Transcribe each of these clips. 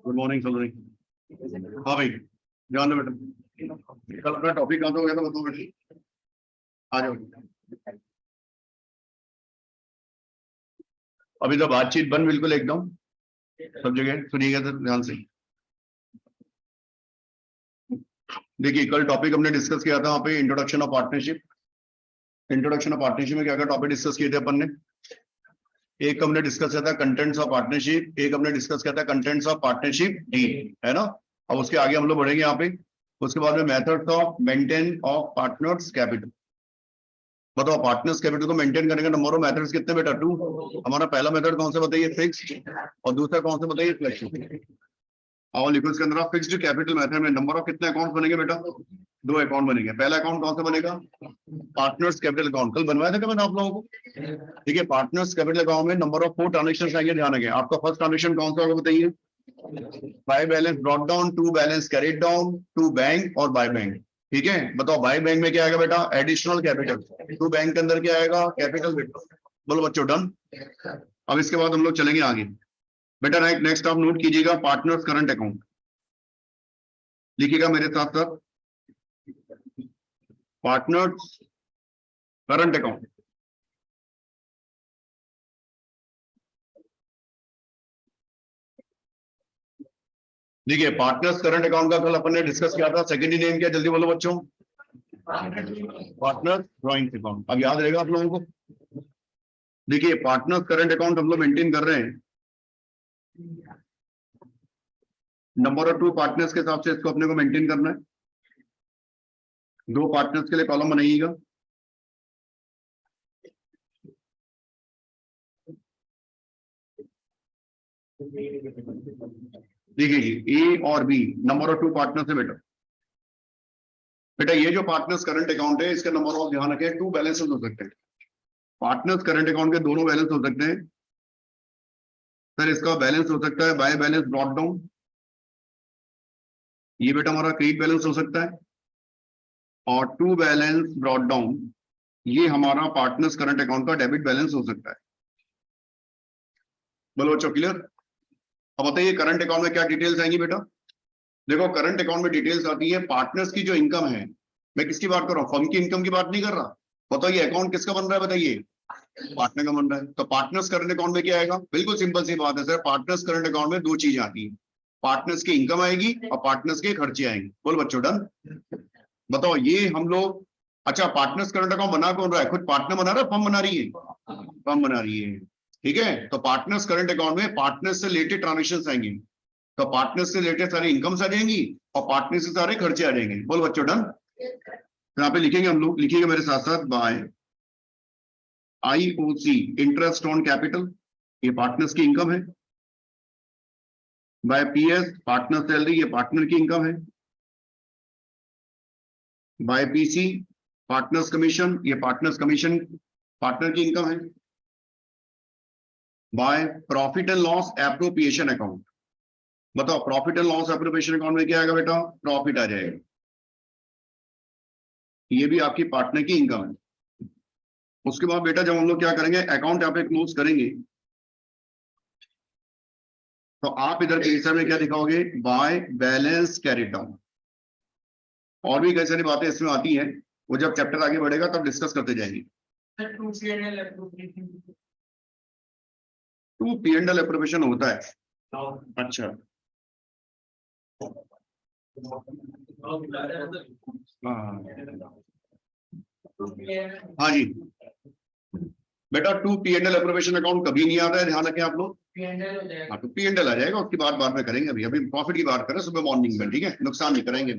Good morning सलोनी। हाँ भाई ध्यान दो बेटा, कल अपना टॉपिक कहाँ हो गया था बताओ बेटा, आ जाओ। अभी तो बातचीत बंद बिल्कुल एकदम, सब जगह सुनिएगा सर ध्यान से। देखिए कल टॉपिक हमने डिस्कस किया था वहाँ पे introduction of partnership. Introduction of partnership में क्या क्या टॉपिक डिस्कस किए थे अपन ने? एक हमने डिस्कस किया था कंटेंट्स ऑफ पार्टनरशिप, एक हमने डिस्कस किया था कंटेंट्स ऑफ पार्टनरशिप डीड, है ना। अब उसके आगे हम लोग बढ़ेंगे यहाँ पे। उसके बाद में methods of maintain of partners capital. बताओ पार्टनर्स कैपिटल को मेंटेन करने का नंबर ऑफ मेथड्स कितने बेटा? 2। हमारा पहला मेथड कौन सा बताइए? फिक्स्ड। और दूसरा कौन सा बताइए? फ्लेक्सिबल। और लिखो इसके अंदर फिक्स्ड कैपिटल मेथड में नंबर ऑफ कितने अकाउंट बनेंगे बेटा? 2 अकाउंट बनेंगे। पहला अकाउंट कौन सा बनेगा? Partners capital account. कल बनवाया था क्या मैंने आप लोगों को? ठीक है, पार्टनर्स कैपिटल अकाउंट में नंबर ऑफ 4 ट्रांजेक्शन आएंगे, ध्यान रखें। आपका फर्स्ट ट्रांजेक्शन कौन सा होगा बताइए? By balance brought down, to balance carried down, to bank और बाय बैंक। ठीक है, बताओ बाय बैंक में क्या आएगा बेटा? Additional capital. टू बैंक के अंदर क्या आएगा? कैपिटल बेटा। बोलो बच्चों डन। अब इसके बाद हम लोग चलेंगे आगे बेटा। नेक्स्ट आप नोट कीजिएगा पार्टनर्स करंट अकाउंट, लिखिएगा मेरे साथ साथ पार्टनर्स करंट अकाउंट। देखिए पार्टनर्स करंट अकाउंट का कल अपन ने डिस्कस किया था। सेकेंडरी नेम क्या? जल्दी बोलो बच्चों। Partner drawing account. अब याद रहेगा आप लोगों को। देखिए पार्टनर्स करंट अकाउंट हम लोग मेंटेन कर रहे हैं नंबर ऑफ 2 पार्टनर्स के हिसाब से, इसको अपने को मेंटेन करना है। 2 पार्टनर्स के लिए कॉलम बनाइएगा। देखिए ए और बी नंबर ऑफ 2 पार्टनर्स है बेटा। बेटा ये जो पार्टनर्स करंट अकाउंट है इसका नंबर ऑफ ध्यान रखें, 2 बैलेंसेस हो सकते हैं। पार्टनर्स करंट अकाउंट के दोनों बैलेंस हो सकते हैं सर। इसका बैलेंस हो सकता है बाय बैलेंस ब्रॉट डाउन, ये बेटा हमारा क्रेडिट बैलेंस हो सकता है। और टू बैलेंस ब्रॉट डाउन ये हमारा पार्टनर्स करंट अकाउंट का डेबिट बैलेंस हो सकता है। बोलो बच्चों क्लियर। अब बताइए करंट अकाउंट में क्या डिटेल्स आएंगी बेटा? देखो करंट अकाउंट में डिटेल्स आती है पार्टनर्स की जो इनकम है। मैं किसकी बात कर रहा हूँ? फर्म की इनकम की बात नहीं कर रहा। बताइए अकाउंट किसका बन रहा है बताइए? पार्टनर का बन रहा है। तो पार्टनर्स करंट अकाउंट में क्या आएगा? बिल्कुल सिंपल सी बात है सर, पार्टनर्स करंट अकाउंट में 2 चीजें आती है, पार्टनर्स की इनकम आएगी और पार्टनर्स के खर्चे आएंगे। बोल बच्चों डन। बताओ ये हम लोग, अच्छा पार्टनर्स करंट अकाउंट बना कौन रहा है? खुद पार्टनर बना रहा है, फर्म बना रही है? फर्म बना रही है। ठीक है, तो पार्टनर्स करंट अकाउंट में पार्टनर्स से रिलेटेड ट्रांजेक्शन आएंगे, तो पार्टनर्स से रिलेटेड सारी इनकम्स आ जाएंगी और पार्टनर से सारे खर्चे आ जाएंगे। बोल बच्चों डन। यहाँ पे लिखेंगे हम लोग, लिखिएगा मेरे साथ साथ, by IOC interest on capital, ये पार्टनर्स की इनकम है। बाय PS पार्टनर सैलरी, ये पार्टनर की इनकम है। बाय PC पार्टनर्स कमीशन, ये पार्टनर्स कमीशन पार्टनर की इनकम है। By profit and loss appropriation account, बताओ profit and loss appropriation account में क्या आएगा बेटा? प्रॉफिट आ जाएगा, ये भी आपकी पार्टनर की इनकम है। उसके बाद बेटा जब हम लोग क्या करेंगे, अकाउंट यहाँ पे क्लोज करेंगे, तो आप इधर के हिस्से में क्या दिखाओगे? By balance carried down. और भी कई सारी बातें इसमें आती हैं, वो जब चैप्टर आगे बढ़ेगा तब डिस्कस करते जाएंगे। 2 P&L एप्रोप्रिएशन होता है। अच्छा हाँ जी बेटा, 2 P&L एप्रोप्रिएशन अकाउंट कभी नहीं आता है, ध्यान रखें आप लोग। हाँ तो P&L आ जाएगा, उसकी बात बाद में करेंगे। अभी अभी प्रॉफिट की बात करें सुबह मॉर्निंग में, ठीक है, नुकसान नहीं करेंगे।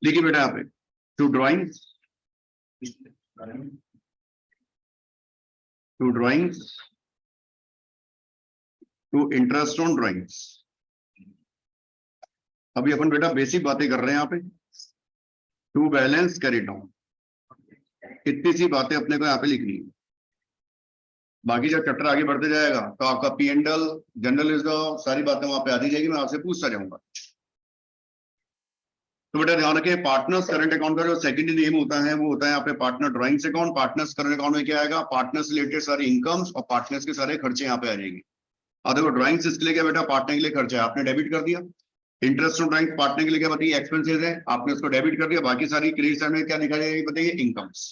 लिखिए बेटा यहाँ पे to drawings, to drawings, to interest on drawings. अभी अपन बेटा बेसिक बातें कर रहे हैं यहाँ पे। टू बैलेंस कैरिड डाउन, इतनी सी बातें अपने को यहाँ पे लिखनी है। बाकी जब चैप्टर आगे बढ़ते जाएगा तो आपका P&L, जनरल रिजर्व, सारी बातें वहां पे आती जाएगी, मैं आपसे पूछता जाऊंगा। तो बेटा ध्यान रखिए, पार्टनर्स करंट अकाउंट का जो सेकंडरी नेम होता है वो होता है यहाँ पे partner drawings account. Partners current account में क्या आएगा, पार्टनर्स रिलेटेड सारे इनकम्स और पार्टनर्स के सारे खर्चे यहाँ पे आ जाएंगे। और देखो ड्राइंग्स इसके लिए क्या बेटा, पार्टनर के लिए खर्चा है, आपने डेबिट कर दिया। इंटरेस्ट ऑन ड्राइंग्स पार्टनर के लिए क्या बताइए, एक्सपेंसेस है, आपने उसको डेबिट कर दिया। बाकी सारी क्रेडिट साइड में क्या लिखा जाएगा बताइए, इनकम्स।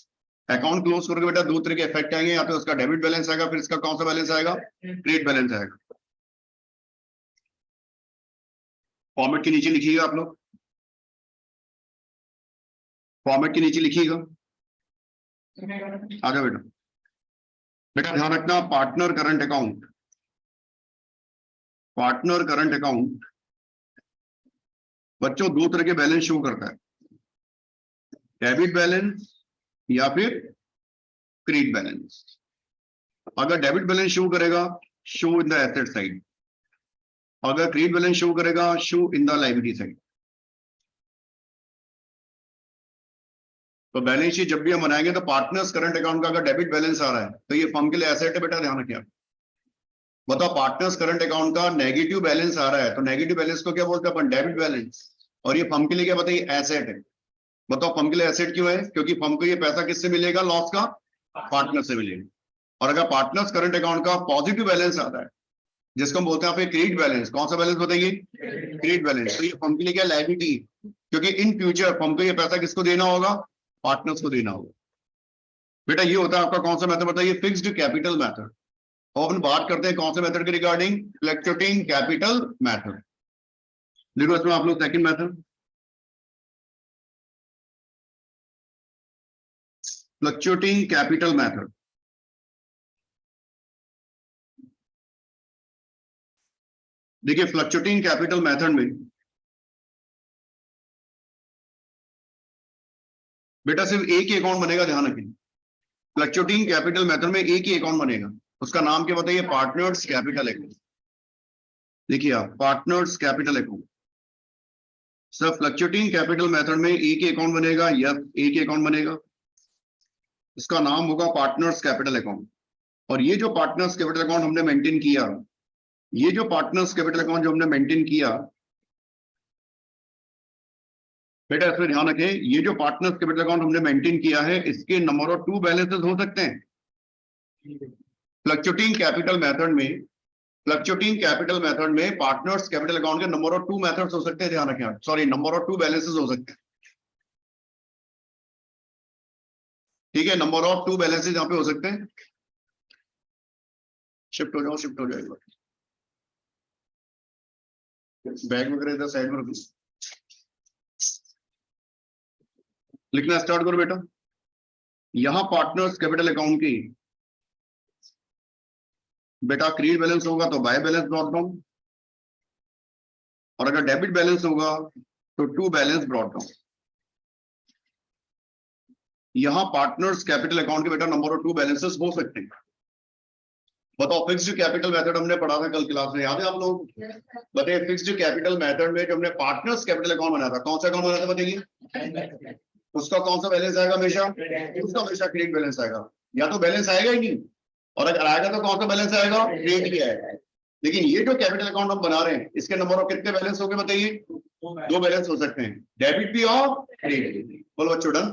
अकाउंट क्लोज करोगे बेटा दो तरह के इफेक्ट आएंगे, या तो उसका डेबिट बैलेंस आएगा, फिर इसका कौन सा बैलेंस आएगा, क्रेडिट बैलेंस आएगा। फॉर्मेट के नीचे लिखिएगा आप लोग, फॉर्मेट के नीचे लिखिएगा, आ जाओ बेटा। बेटा ध्यान रखना, partner current account, partner current account बच्चों दो तरह के बैलेंस शो करता है, डेबिट बैलेंस या फिर क्रेडिट बैलेंस। अगर डेबिट बैलेंस शो करेगा, show in the asset side. अगर क्रेडिट बैलेंस शो करेगा, show in the liability side. तो बैलेंस शीट जब भी हम बनाएंगे तो पार्टनर्स करंट अकाउंट का अगर डेबिट बैलेंस आ रहा है तो ये फर्म के लिए एसेट है बेटा, ध्यान रखिए। बताओ पार्टनर्स करंट अकाउंट का नेगेटिव बैलेंस आ रहा है तो नेगेटिव बैलेंस को क्या बोलते हैं अपन, डेबिट बैलेंस। और ये फर्म के लिए क्या बताइए, एसेट है। बताओ फर्म के लिए एसेट क्यों है, क्योंकि फर्म को ये पैसा किससे मिलेगा, लॉस का, पार्टनर से मिलेगा। और अगर पार्टनर्स करंट अकाउंट का पॉजिटिव बैलेंस आता है, जिसको हम बोलते हैं यहाँ पे क्रेडिट बैलेंस, कौन सा बैलेंस बताइए, क्रेडिट बैलेंस, तो ये फर्म के लिए क्या, लायबिलिटी, क्योंकि इन फ्यूचर फर्म को ये पैसा किसको देना होगा, पार्टनर्स को देना होगा। बेटा ये होता है आपका कौन सा मेथड बताइए, फिक्स्ड कैपिटल मेथड। और अपन बात करते हैं कौन से मेथड के रिगार्डिंग, फ्लक्चुएटिंग कैपिटल मेथड। देखो इसमें आप लोग second method, fluctuating capital method. देखिए फ्लक्चुएटिंग कैपिटल मेथड में बेटा सिर्फ एक ही अकाउंट बनेगा, ध्यान रखिए। फ्लक्चुएटिंग कैपिटल मेथड में एक ही अकाउंट बनेगा, उसका नाम क्या बताइए, पार्टनर्स कैपिटल अकाउंट। देखिए आप, partners capital account. Sir fluctuating capital method में एक ही अकाउंट बनेगा, या एक ही अकाउंट बनेगा, इसका नाम होगा पार्टनर्स कैपिटल अकाउंट। और ये जो पार्टनर्स कैपिटल अकाउंट हमने मेंटेन किया, ये जो पार्टनर्स कैपिटल अकाउंट जो हमने मेंटेन किया बेटा, इसमें ध्यान रखें, ये जो पार्टनर्स कैपिटल अकाउंट हमने मेंटेन किया है, इसके नंबर ऑफ टू बैलेंसेस हो सकते हैं। फ्लक्चुएटिंग कैपिटल मेथड में, फ्लक्चुएटिंग कैपिटल मेथड में पार्टनर्स कैपिटल अकाउंट के नंबर ऑफ टू मेथड्स हो सकते हैं, ध्यान रखें, sorry number of two balances हो सकते हैं। ठीक है, नंबर ऑफ टू बैलेंसेस यहां पे हो सकते हैं। शिफ्ट हो जाओ, शिफ्ट हो जाएगा, बैग वगैरह इधर साइड में रखो। लिखना स्टार्ट करो बेटा। यहां पार्टनर्स कैपिटल अकाउंट की बेटा क्रेडिट बैलेंस होगा तो बाय बैलेंस ब्रॉट डाउन, और अगर डेबिट बैलेंस होगा तो टू बैलेंस ब्रॉट डाउन। यहां पार्टनर्स कैपिटल अकाउंट के बेटा नंबर ऑफ टू बैलेंसेस हो सकते हैं। बताओ फिक्स्ड कैपिटल मेथड हमने पढ़ा था कल क्लास में, याद है आप लोग, बताइए फिक्स्ड कैपिटल मेथड में जो हमने पार्टनर्स कैपिटल अकाउंट बनाया था, कौन सा अकाउंट बनाया था बताइए, उसका कौन सा बैलेंस आएगा हमेशा, उसका हमेशा क्रेडिट बैलेंस आएगा, या तो बैलेंस आएगा ही नहीं, और अगर आएगा तो कौन सा बैलेंस आएगा, क्रेडिट ही आएगा। लेकिन ये जो कैपिटल अकाउंट हम बना रहे हैं, इसके नंबर ऑफ कितने बैलेंस हो गए बताइए, दो बैलेंस हो सकते हैं, डेबिट भी और क्रेडिट भी। बोलो बच्चों डन।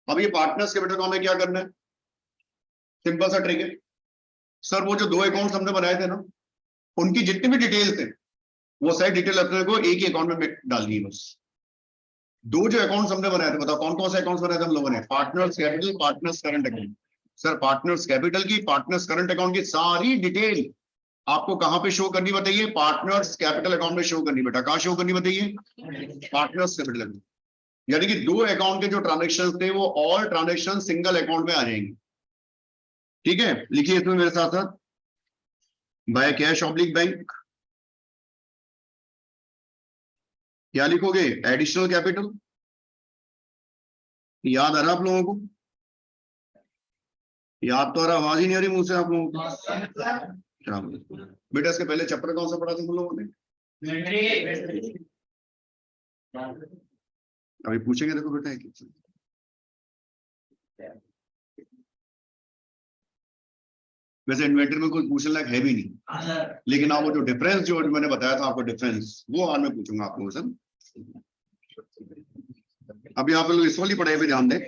अब ये पार्टनर्स कैपिटल अकाउंट में क्या करना है, सिंपल सा ट्रिक है सर, वो जो दो अकाउंट्स हमने बनाए थे ना, उनकी जितनी भी डिटेल्स है वो सारी डिटेल अपने को एक ही अकाउंट में डालनी है बस। दो जो अकाउंट्स हमने बनाए थे, बताओ कौन कौन से अकाउंट्स बनाए थे हम लोगों ने, partners capital, partners current account. Sir partners capital की, पार्टनर्स करंट अकाउंट की सारी डिटेल आपको कहां पे शो करनी बताइए, पार्टनर्स कैपिटल अकाउंट में शो करनी। बेटा कहां शो करनी बताइए, पार्टनर्स कैपिटल अकाउंट। यानी कि दो अकाउंट के जो ट्रांजेक्शन थे वो ऑल ट्रांजेक्शन सिंगल अकाउंट में आ जाएंगे। ठीक है, लिखिए इसमें मेरे साथ साथ, बाय कैश ऑब्लिक बैंक, क्या लिखोगे, एडिशनल कैपिटल। याद आ रहा आप लोगों को, याद तो आ रहा, आवाज ही नहीं आ रही मुंह से आप लोगों को। बेटा इसके पहले चैप्टर कौन सा पढ़ा था तुम लोगों ने, अभी पूछेंगे, देखो बेटा वैसे इन्वेंटरी में कुछ पूछने लायक है भी नहीं, लेकिन आप वो जो डिफरेंस जो मैंने बताया था आपको, डिफरेंस वो आज मैं पूछूंगा आप लोगों से। अभी आप लोग इस वाली पढ़ाई पे ध्यान दें,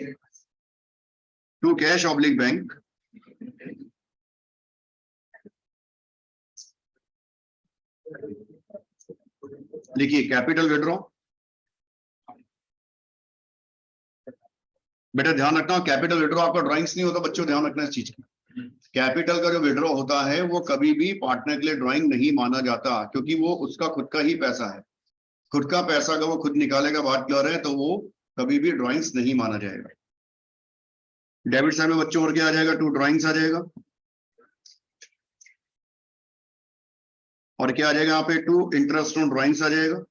टू कैश ऑब्लिक बैंक, लिखिए कैपिटल विड्रॉ। बेटा ध्यान रखना, कैपिटल विड्रॉ आपका ड्राइंग्स नहीं होता बच्चों, ध्यान रखना इस चीज का। कैपिटल का जो विड्रॉ होता है वो कभी भी पार्टनर के लिए ड्राइंग नहीं माना जाता, क्योंकि वो उसका खुद का ही पैसा है, खुद का पैसा अगर वो खुद निकालेगा, बात कर रहे हैं, तो वो कभी भी ड्राइंग्स नहीं माना जाएगा। डेबिट साइड में बच्चों और क्या आ जाएगा, टू ड्राइंग्स आ जाएगा, और क्या आ जाएगा यहाँ पे, टू इंटरेस्ट ऑन ड्राइंग्स आ जाएगा।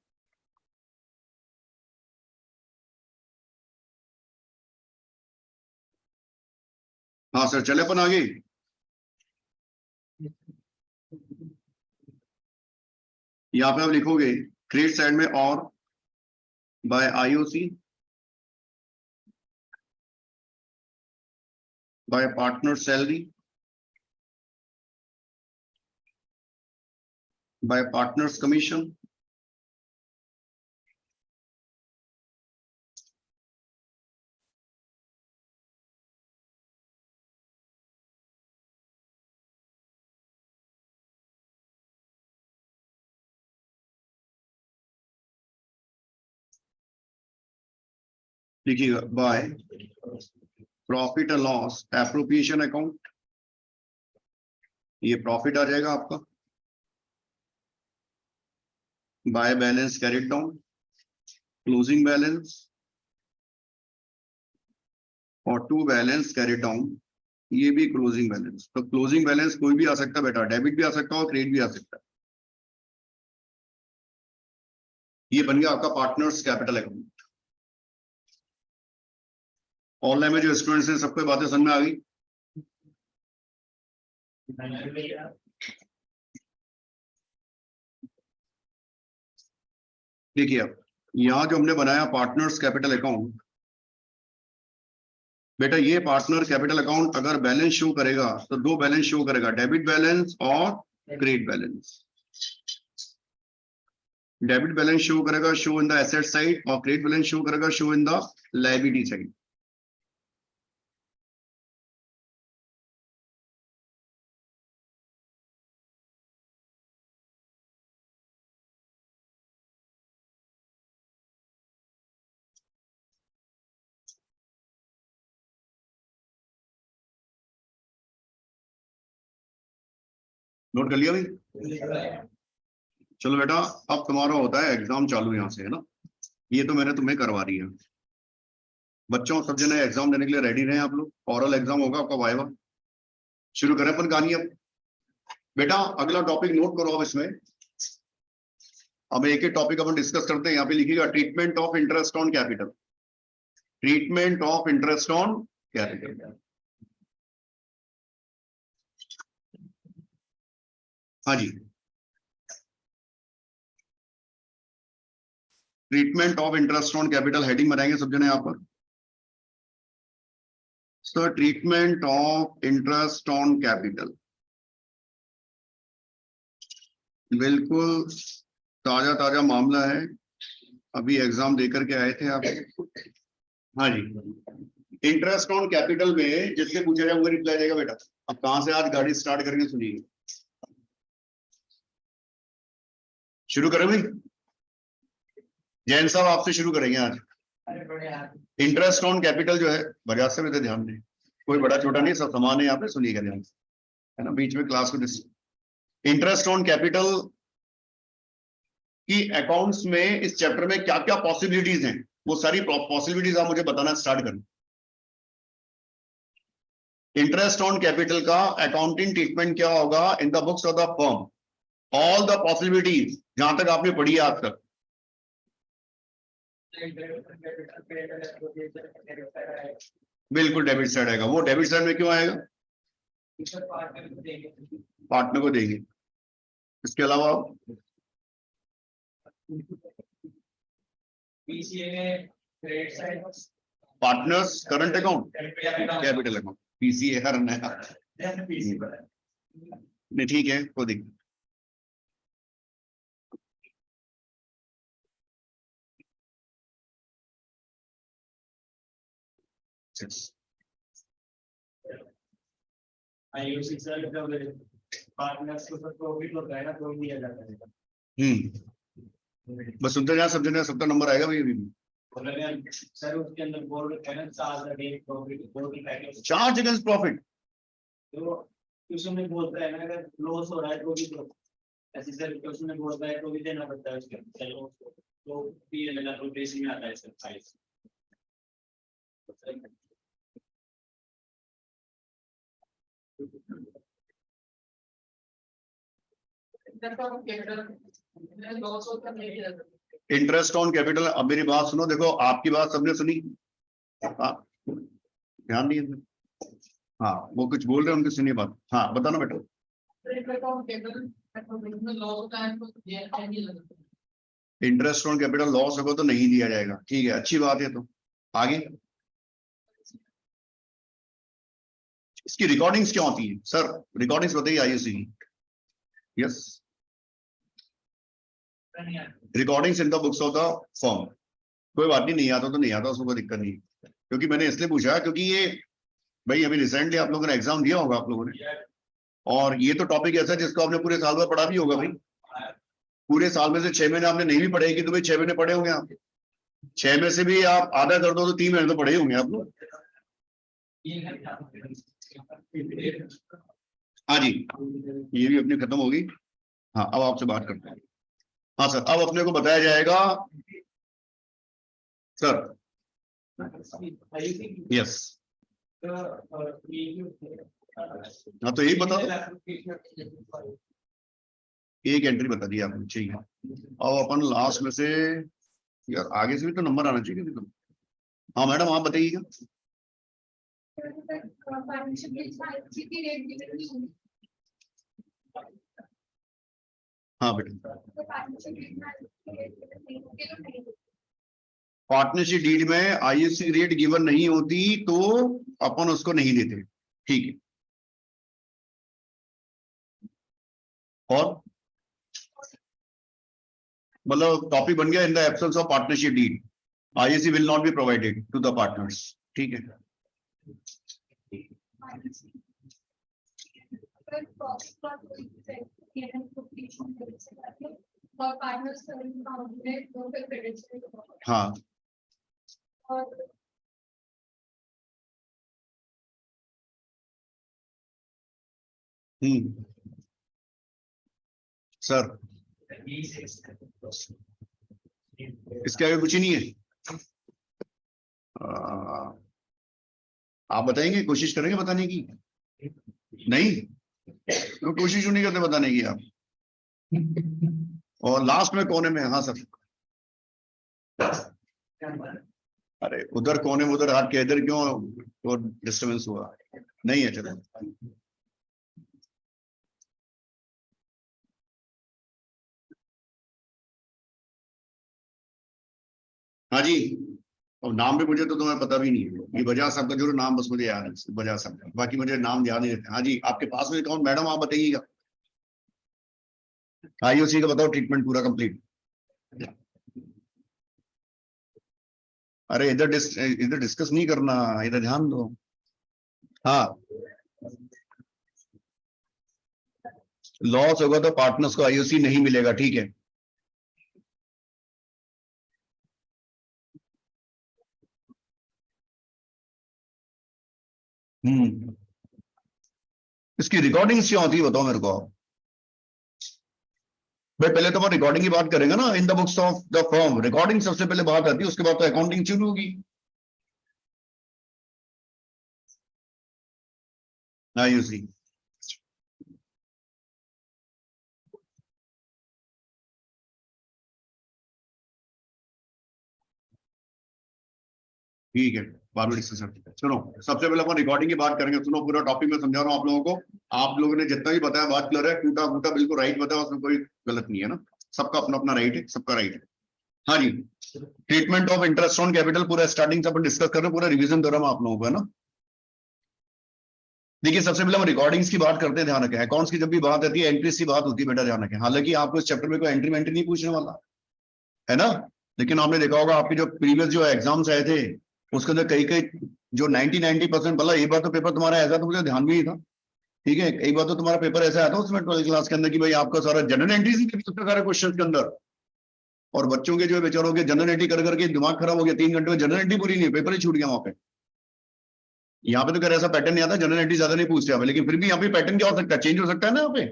हाँ सर, चले अपन आगे। यहाँ पे आप लिखोगे क्रेडिट साइड में, और by IOC, by partner salary, by partners commission, लिखिएगा by profit and loss appropriation account, ये प्रॉफिट आ जाएगा आपका। By balance carried down, closing balance, और टू बैलेंस कैरिड डाउन, ये भी क्लोजिंग बैलेंस। तो क्लोजिंग बैलेंस कोई भी आ सकता है बेटा, डेबिट भी आ सकता है और क्रेडिट भी आ सकता है। ये बन गया आपका पार्टनर्स कैपिटल अकाउंट। ऑनलाइन में जो स्टूडेंट्स हैं सबको बातें समझ में आ गई? देखिए अब यहाँ जो हमने बनाया पार्टनर्स कैपिटल अकाउंट, बेटा ये पार्टनर कैपिटल अकाउंट अगर बैलेंस शो करेगा तो दो बैलेंस शो करेगा, डेबिट बैलेंस और credit balance. Debit balance show करेगा show in the asset side, और क्रेडिट बैलेंस शो करेगा show in the liability side. Note कर लिया भाई? चलो बेटा, अब तुम्हारा होता है एग्जाम चालू यहाँ से, है ना? ये तो मैंने तुम्हें करवा दी है। बच्चों सब जने एग्जाम देने के लिए रेडी रहे आप लोग, ओरल एग्जाम होगा आपका, वाइवा। शुरू करें अपन कहानी अब। बेटा अगला टॉपिक नोट करो अब इसमें। अब एक एक टॉपिक अपन डिस्कस करते हैं। यहाँ पे लिखिएगा treatment of interest on capital, treatment of interest on capital. हाँ जी, treatment of interest on capital heading बनाएंगे सब जने यहाँ पर। Sir treatment of interest on capital, बिल्कुल ताजा ताजा मामला है, अभी एग्जाम देकर के आए थे आप। हाँ जी, इंटरेस्ट ऑन कैपिटल में जिससे पूछा जाए वो रिप्लाई देगा बेटा। अब कहां से आज गाड़ी स्टार्ट करके सुनिए, शुरू करें भाई? जैन साहब आपसे शुरू करेंगे आज। इंटरेस्ट ऑन कैपिटल जो है, बजाज से भी ध्यान दें, कोई बड़ा छोटा नहीं, सब समान है यहाँ पे, सुनिएगा ध्यान से, है ना, बीच में क्लास को। इंटरेस्ट ऑन कैपिटल की अकाउंट्स में इस चैप्टर में क्या क्या पॉसिबिलिटीज हैं, वो सारी पॉसिबिलिटीज आप मुझे बताना स्टार्ट करें। इंटरेस्ट ऑन कैपिटल का अकाउंटिंग ट्रीटमेंट क्या होगा in the books of the firm, all the possibilities जहां तक आपने पढ़ी है आज तक। बिल्कुल डेबिट साइड आएगा, वो डेबिट साइड में क्यों आएगा? पार्टनर को देंगे। इसके अलावा partners current account capital account, PCA हर नया नहीं, ठीक है, कोई दिक्कत। 6। आईओसी सर पार्टनर्स को प्रॉफिट होता है ना तो दिया जाता है। बस सुनते जाए, सब जगह सबका नंबर आएगा भाई। अभी सर उसके अंदर बोर्ड है ना, charge against profit, board package charge against profit, तो क्वेश्चन में बोलता है ना अगर लॉस हो रहा है तो भी ऐसे सर क्वेश्चन में बोलता है तो भी देना पड़ता है उसके चलो तो पीएल का रोटेशन में आता है sir size. Interest on capital. अब मेरी बात सुनो, देखो आपकी बात सबने सुनी, ध्यान दिए। हाँ वो कुछ बोल रहे हैं, उनकी सुनिए बात। हाँ बताना बेटा। इंटरेस्ट ऑन कैपिटल लॉस होगा तो नहीं दिया जाएगा, ठीक है, अच्छी बात है। तो आगे इसकी रिकॉर्डिंग्स क्या होती है सर? रिकॉर्डिंग्स बताइए आईयूसी की। Yes, recordings in the books of the firm. कोई बात नहीं आता तो नहीं आता, उसको कोई दिक्कत नहीं। क्योंकि मैंने इसलिए पूछा क्योंकि ये भाई अभी रिसेंटली आप लोगों ने एग्जाम दिया होगा आप लोगों ने, और ये तो टॉपिक ऐसा है जिसको आपने पूरे साल में पढ़ा भी होगा भाई। पूरे साल में से 6 महीने आपने नहीं भी पढ़ेगी तो भाई 6 महीने पढ़े होंगे आप। 6 में से भी आप आधा कर दो तो 3 महीने तो पढ़े होंगे आप लोग। हाँ जी, ये भी अपनी खत्म होगी। हाँ अब आपसे बात करते हैं। हाँ सर, अब अपने को बताया जाएगा सर। यस, हाँ तो यही बता दो, एक एंट्री बता दी आपने, ठीक है। अब अपन लास्ट में से, यार आगे से भी तो नंबर आना चाहिए तो। हाँ मैडम आप बताइएगा। हाँ बेटा, पार्टनरशिप डीड में आईयूसी रेट गिवन नहीं होती तो अपन उसको नहीं देते, ठीक है। और मतलब टॉपिक बन गया, in the absence of partnership deed IUC will not be provided to the partners, ठीक है। हाँ सर, इसके आगे कुछ ही नहीं है। आप बताएंगे, कोशिश करेंगे बताने की? नहीं तो कोशिश क्यों नहीं करते बताने की आप? और लास्ट में कोने में, हाँ सर। अरे उधर कोने में, उधर हाथ के इधर क्यों तो डिस्टर्बेंस हुआ? नहीं है, चलो। हाँ जी, और नाम भी मुझे तो तुम्हें पता भी नहीं है। ये बजाज साहब का जो नाम बस मुझे याद है, बजाज साहब का, बाकी मुझे नाम याद नहीं रहते। हाँ जी, आपके पास में कौन मैडम, आप बताइएगा। आईओसी का बताओ, ट्रीटमेंट पूरा कंप्लीट। अरे इधर डिस्कस नहीं करना, इधर ध्यान दो। हाँ, लॉस होगा तो पार्टनर्स को आईओसी नहीं मिलेगा, ठीक है। इसकी रिकॉर्डिंग्स क्या होती है बताओ मेरे को। भाई पहले तो हम रिकॉर्डिंग की बात करेंगे ना, in the books of the firm recording सबसे पहले बात आती है, उसके बाद तो अकाउंटिंग शुरू होगी। आईओसी ठीक है, बाद में डिस्कस करते हैं। सुनो, सबसे पहले अपन रिकॉर्डिंग की बात करेंगे। सुनो, पूरा टॉपिक में समझा रहा हूँ आप लोगों को। आप लोगों ने जितना भी बताया बात क्लियर है, टूटा फूटा बिल्कुल राइट बताया, उसमें कोई गलत नहीं है ना। सबका अपना अपना राइट है, सबका राइट है। हाँ जी, ट्रीटमेंट ऑफ इंटरेस्ट ऑन कैपिटल पूरा स्टार्टिंग से अपन डिस्कस कर रहे हैं, पूरा रिवीजन कर रहा हूं आप लोगों को, है ना। देखिए सबसे पहले हम रिकॉर्डिंग्स की बात करते हैं, ध्यान रखें। अकाउंट्स की जब भी बात आती है एंट्रीज की बात होती है बेटा, ध्यान रखें। हालांकि आपको इस चैप्टर में कोई एंट्री वेंट्री नहीं पूछने वाला है ना, लेकिन आपने देखा होगा आपके जो प्रीवियस जो एग्जाम्स आए थे उसके अंदर कई कई जो 90% मतलब एक बार तो पेपर तुम्हारा ऐसा तो मुझे ध्यान भी नहीं था, ठीक है, एक बार तो तुम्हारा पेपर ऐसा आया था उसमें 12th क्लास के अंदर कि भाई आपका सारा जनरल एंट्रीज ही कितने सारे क्वेश्चन के अंदर, और बच्चों के जो है बेचारों के जनरल एंट्री कर करके दिमाग खराब हो गया, 3 घंटे में जनरल एंट्री पूरी नहीं, पेपर ही छूट गया वहां पे। यहाँ पे तो कर ऐसा पैटर्न नहीं आता, जनरल एंट्री ज्यादा नहीं पूछते आप, लेकिन फिर भी यहाँ पे पैटर्न क्या हो सकता है, चेंज हो सकता है ना। यहाँ पे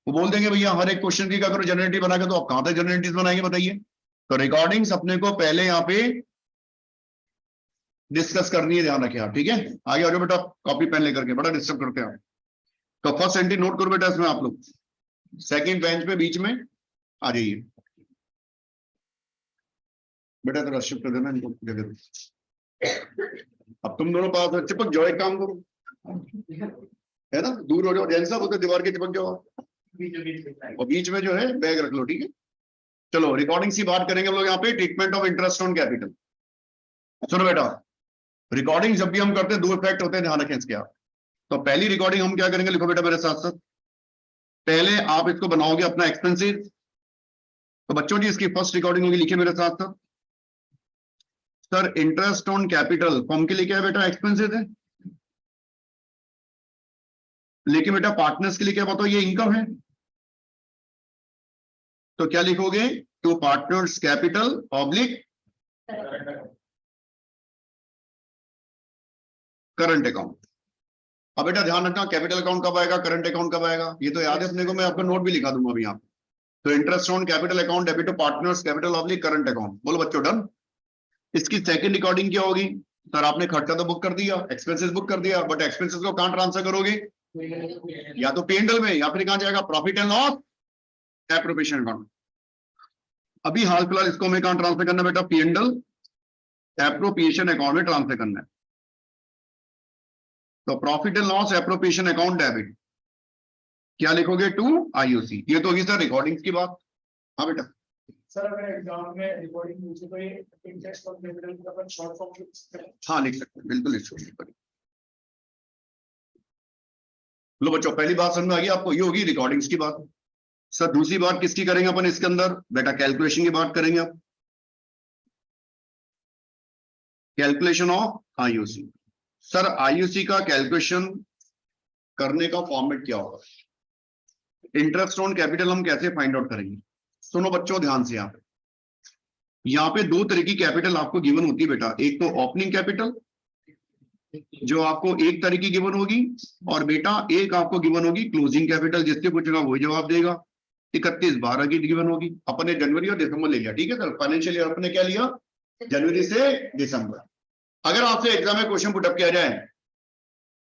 वो बोल देंगे भैया हर एक क्वेश्चन की क्या करो जनरल एंट्री बना के, तो आप कहां तक जनरल एंट्रीज बनाएंगे बताइए। तो रिकॉर्डिंग्स अपने को पहले यहाँ पे डिस्कस करनी है, ध्यान रखें आप, ठीक है। आगे आ जाओ बेटा, कॉपी पेन लेकर के, बड़ा डिस्टर्ब करते हैं। तो फर्स्ट एंट्री नोट करो बेटा इसमें आप लोग, सेकंड बेंच पे बीच में आ जाइए बेटा, तो शिफ्ट कर देना इनको जगह दो। अब तुम दोनों पास हो, चिपक जाओ, एक काम करो, है ना, दूर हो जाओ, जैसा होता है दीवार के चिपक जाओ, और बीच में जो है बैग रख लो, ठीक है। चलो रिकॉर्डिंग की बात करेंगे हम लोग यहाँ पे, treatment of interest on capital. सुनो बेटा, रिकॉर्डिंग जब भी हम करते हैं दो इफेक्ट होते हैं, ध्यान रखें इसके आप। तो पहली रिकॉर्डिंग हम क्या करेंगे, लिखो बेटा मेरे साथ साथ, पहले आप इसको बनाओगे अपना एक्सपेंसिव। तो बच्चों जी इसकी फर्स्ट रिकॉर्डिंग होगी, लिखिए मेरे साथ साथ। Sir interest on capital form के लिए क्या है बेटा, एक्सपेंसिव है, लेकिन बेटा पार्टनर्स के लिए क्या बताओ, ये इनकम है। तो क्या लिखोगे, to partners capital oblique current account. अब बेटा ध्यान रखना, कैपिटल अकाउंट कब आएगा, करंट अकाउंट कब आएगा, ये तो याद है अपने को, मैं आपको नोट भी लिखा दूंगा अभी यहाँ। तो interest on capital account debit to partners capital oblique current account. बोलो बच्चों डन। इसकी सेकंड रिकॉर्डिंग क्या होगी, सर आपने खर्चा तो बुक कर दिया, एक्सपेंसेस बुक कर दिया, बट एक्सपेंसेस को कहां ट्रांसफर करोगे, या तो P&L में, या फिर कहां जाएगा, profit and loss appropriation account. अभी हाल फिलहाल इसको हमें कहां ट्रांसफर करना है बेटा, P&L एप्रोप्रिएशन अकाउंट में ट्रांसफर करना है। तो profit and loss appropriation account debit, क्या लिखोगे, टू IOC। ये तो होगी सर रिकॉर्डिंग्स की बात। हाँ बेटा, सर अगर एग्जाम में रिकॉर्डिंग पूछे तो ये इंटरेस्ट ऑन कैपिटल का अपन शॉर्ट फॉर्म लिख सकते हैं। हाँ लिख सकते हैं, बिल्कुल लिख सकते हैं। लो बच्चों पहली बात समझ में आ गई आपको, ये होगी रिकॉर्डिंग्स की बात। सर दूसरी बात किसकी करेंगे अपन इसके अंदर, बेटा कैलकुलेशन की बात करेंगे आप, calculation of IOC। Sir IOC का कैलकुलेशन करने का फॉर्मेट क्या होगा, इंटरेस्ट ऑन कैपिटल हम कैसे फाइंड आउट करेंगे। सुनो बच्चों ध्यान से, यहाँ पे दो तरह की कैपिटल आपको गिवन होती है बेटा, एक तो ओपनिंग कैपिटल जो आपको एक तरह की गिवन होगी, और बेटा एक आपको गिवन होगी क्लोजिंग कैपिटल, जिससे पूछेगा वही जवाब देगा। 31/12 की गिवन होगी, अपने जनवरी और दिसंबर ले लिया, ठीक है सर, फाइनेंशियल ईयर अपने क्या लिया, जनवरी से दिसंबर। अगर आपसे एग्जाम में क्वेश्चन पुटअप किया जाए,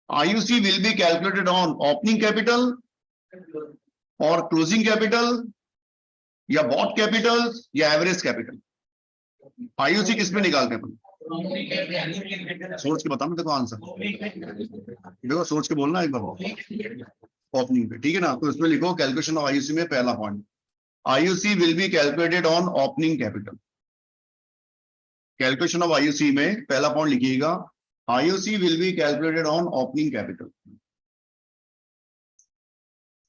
IOC will be calculated on opening capital और क्लोजिंग कैपिटल, या बॉट कैपिटल, या एवरेज कैपिटल, IOC किस पे निकालते हैं, सोच के बताओ देखो आंसर, देखो सोच के बोलना एक बार, ओपनिंग पे, ठीक है ना। तो इसमें लिखो कैलकुलेशन ऑफ IOC में पहला point, IOC will be calculated on opening capital. Calculation of IOC में पहला पॉइंट लिखिएगा, IOC will be calculated on opening capital.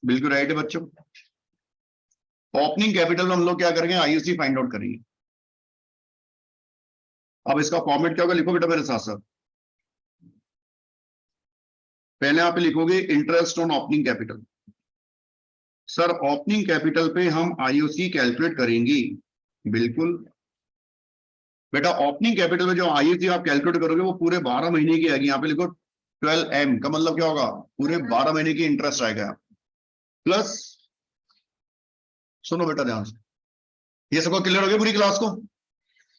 बिल्कुल राइट है बच्चों। ओपनिंग कैपिटल में हम लोग क्या करेंगे, IOC फाइंड आउट करेंगे। अब इसका फॉर्मेट क्या होगा, लिखो बेटा मेरे साथ साथ। पहले आप लिखोगे interest on opening capital. Sir opening capital पे हम IOC कैलकुलेट करेंगे, बिल्कुल बेटा। ओपनिंग कैपिटल में जो IOC आप कैलकुलेट करोगे वो पूरे 12 महीने की आएगी। यहाँ पे लिखो 12M का मतलब क्या होगा, पूरे 12 महीने की इंटरेस्ट आएगा, प्लस, सुनो बेटा ध्यान से, ये सबको क्लियर हो गया पूरी क्लास को,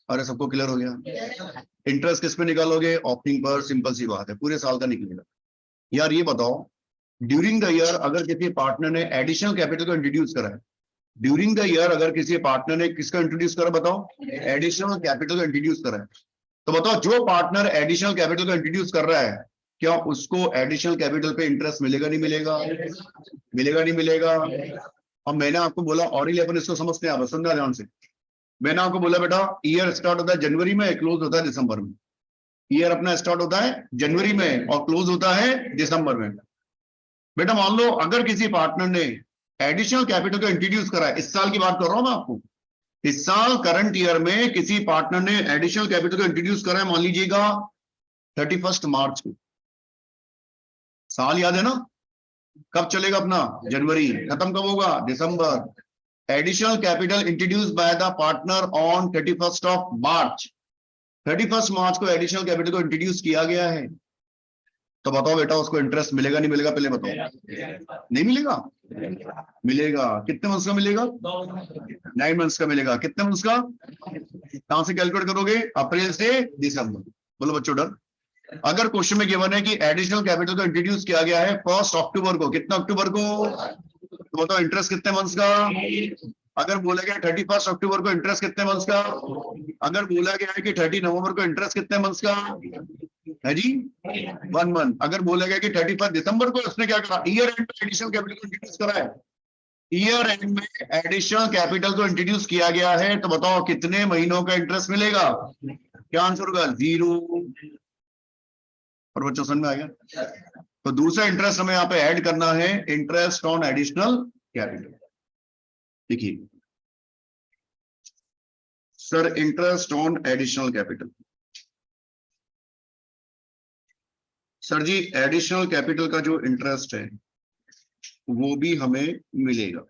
अरे सबको क्लियर हो गया। इंटरेस्ट किस पे निकालोगे, ओपनिंग पर, सिंपल सी बात है, पूरे साल का निकलेगा। यार ये बताओ, ड्यूरिंग द ईयर अगर किसी पार्टनर ने एडिशनल कैपिटल को इंट्रोड्यूस करा है, ड्यूरिंग द ईयर अगर किसी पार्टनर ने किसका इंट्रोड्यूस करा, बताओ, एडिशनल कैपिटल को इंट्रोड्यूस करा है, तो बताओ जो पार्टनर एडिशनल कैपिटल को इंट्रोड्यूस कर रहा है, क्या उसको एडिशनल कैपिटल पे इंटरेस्ट मिलेगा नहीं मिलेगा, मिलेगा नहीं मिलेगा। अब मैंने आपको बोला, और ही अपन इसको समझते हैं, समझना ध्यान से। मैंने आपको बोला बेटा ईयर स्टार्ट होता है जनवरी में, क्लोज होता है दिसंबर में। ईयर अपना स्टार्ट होता है जनवरी में और क्लोज होता है दिसंबर में। बेटा मान लो अगर किसी पार्टनर ने एडिशनल कैपिटल को इंट्रोड्यूस करा है, इस साल की बात कर रहा हूं मैं आपको, इस साल करंट ईयर में किसी पार्टनर ने एडिशनल कैपिटल को इंट्रोड्यूस करा है, मान लीजिएगा 31 मार्च को। साल याद है ना? कब चलेगा अपना? जनवरी। खत्म कब होगा? दिसंबर। Additional capital introduce by the partner on 31 March. 31 मार्च को एडिशनल कैपिटल को इंट्रोड्यूस किया गया है। तो बताओ बेटा, उसको इंटरेस्ट मिलेगा नहीं मिलेगा? पहले बताओ। नहीं मिलेगा? मिलेगा। कितने मंथ्स का मिलेगा? 9 मंथ्स का मिलेगा। कितने मंथ्स का? कहां से कैलकुलेट करोगे? अप्रैल से दिसंबर। बोलो बच्चों डर। अगर क्वेश्चन में गिवन है कि एडिशनल कैपिटल को इंट्रोड्यूस किया गया है 1 अक्टूबर को, कितना अक्टूबर को? तो बताओ इंटरेस्ट कितने मंथ्स का? अगर बोला गया 31 अक्टूबर को, इंटरेस्ट कितने मंथ्स का? अगर बोला गया है कि 30 नवंबर को, इंटरेस्ट कितने मंथ्स का है जी? 1 मंथ। अगर बोला गया कि 31 दिसंबर को, उसने क्या करा? ईयर एंड में एडिशनल कैपिटल को इंट्रोड्यूस करा है। ईयर एंड में एडिशनल कैपिटल को इंट्रोड्यूस किया गया है, तो बताओ कितने महीनों का इंटरेस्ट मिलेगा? क्या आंसर होगा? 0। और बच्चों समझ में आ गया? तो दूसरा इंटरेस्ट हमें यहाँ पे ऐड करना है, इंटरेस्ट ऑन एडिशनल कैपिटल। देखिए sir, interest on additional capital. Sir ji, additional capital का जो इंटरेस्ट है वो भी हमें मिलेगा।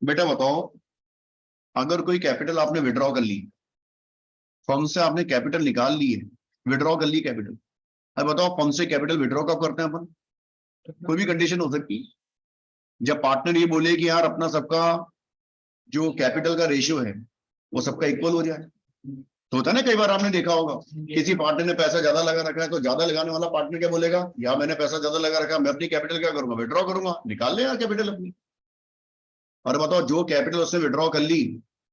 बेटा बताओ, अगर कोई कैपिटल आपने विड्रॉ कर ली, फर्म से आपने कैपिटल निकाल ली है, विड्रॉ कर ली कैपिटल, अब बताओ फर्म से कैपिटल विड्रॉ कब करते हैं अपन? कोई भी कंडीशन हो सकती है। जब पार्टनर ये बोले कि यार अपना सबका जो कैपिटल का रेशियो है वो सबका इक्वल हो जाए। तो होता है ना, कई बार आपने देखा होगा किसी पार्टनर ने पैसा ज्यादा लगा रखा है, तो ज्यादा लगाने वाला पार्टनर क्या बोलेगा? यार मैंने पैसा ज्यादा लगा रखा है, मैं अपनी कैपिटल क्या करूंगा? विड्रॉ करूंगा। निकाल ले यार कैपिटल अपनी। और बताओ जो कैपिटल उसने विड्रॉ कर ली,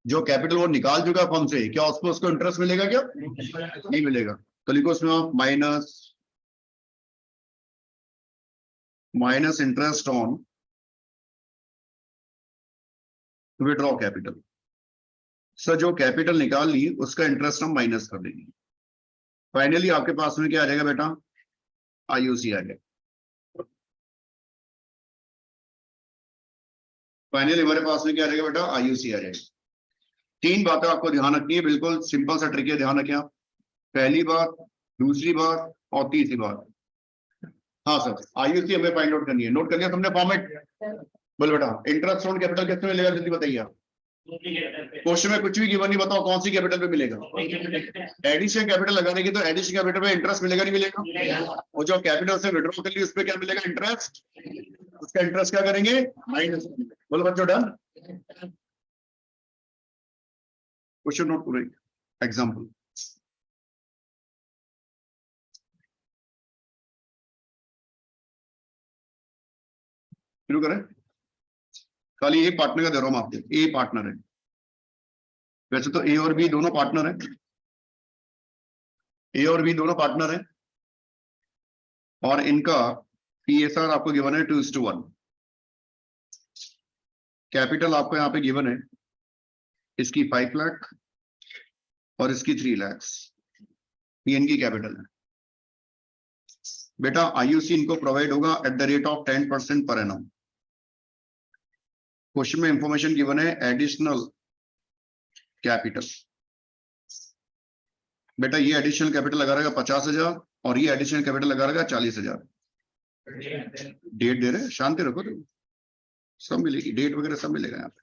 जो कैपिटल वो निकाल चुका फर्म से, क्या उसको उसको इंटरेस्ट मिलेगा? क्या नहीं मिलेगा? तो लिखो उसमें minus interest on withdraw capital. Sir जो कैपिटल निकाल ली उसका इंटरेस्ट हम माइनस कर देंगे। फाइनली आपके पास में क्या आ जाएगा बेटा? आईयूसी आ जाएगा। फाइनली हमारे पास में क्या आ जाएगा बेटा? आईयूसी आ जाएगा। 3 बातें आपको ध्यान रखनी है, बिल्कुल सिंपल सा ट्रिक है, ध्यान रखें आप। पहली बात, दूसरी बात और तीसरी बात। हाँ सर, आईयूसी हमें फाइंड आउट करनी है। नोट कर लिया तुमने फॉर्मेट? बोल बेटा, इंटरेस्ट ऑन कैपिटल कितने में मिलेगा? जल्दी बताइए आप। क्वेश्चन में कुछ भी गिवन नहीं, बताओ कौन सी कैपिटल पे मिलेगा? एडिशनल कैपिटल लगाने की, तो एडिशनल कैपिटल पे इंटरेस्ट मिलेगा नहीं मिलेगा? और जो कैपिटल से विड्रॉ कर ली उस पर क्या मिलेगा? इंटरेस्ट। उसका इंटरेस्ट क्या करेंगे? माइनस। बोलो बच्चों डन। क्वेश्चन नोट करो, एग्जाम्पल। शुरू करें। खाली एक पार्टनर का दे रहा हूं आपको, ए पार्टनर है। वैसे तो ए और बी दोनों पार्टनर है, ए और बी दोनों पार्टनर है, और इनका पीएसआर आपको गिवन है 2:1। कैपिटल आपको यहाँ पे गिवन है, इसकी 5 लाख और इसकी 3 लाख। ये इनकी कैपिटल है। बेटा आईयूसी इनको प्रोवाइड होगा at the rate of 10% per annum. Question में इंफॉर्मेशन गिवन है एडिशनल कैपिटल। बेटा ये एडिशनल कैपिटल लगा रहेगा 50,000 और ये एडिशनल कैपिटल लगा रहेगा 40,000। डेट दे रहे, शांति रखो, तो सब मिलेगी, डेट वगैरह सब मिलेगा यहाँ पे।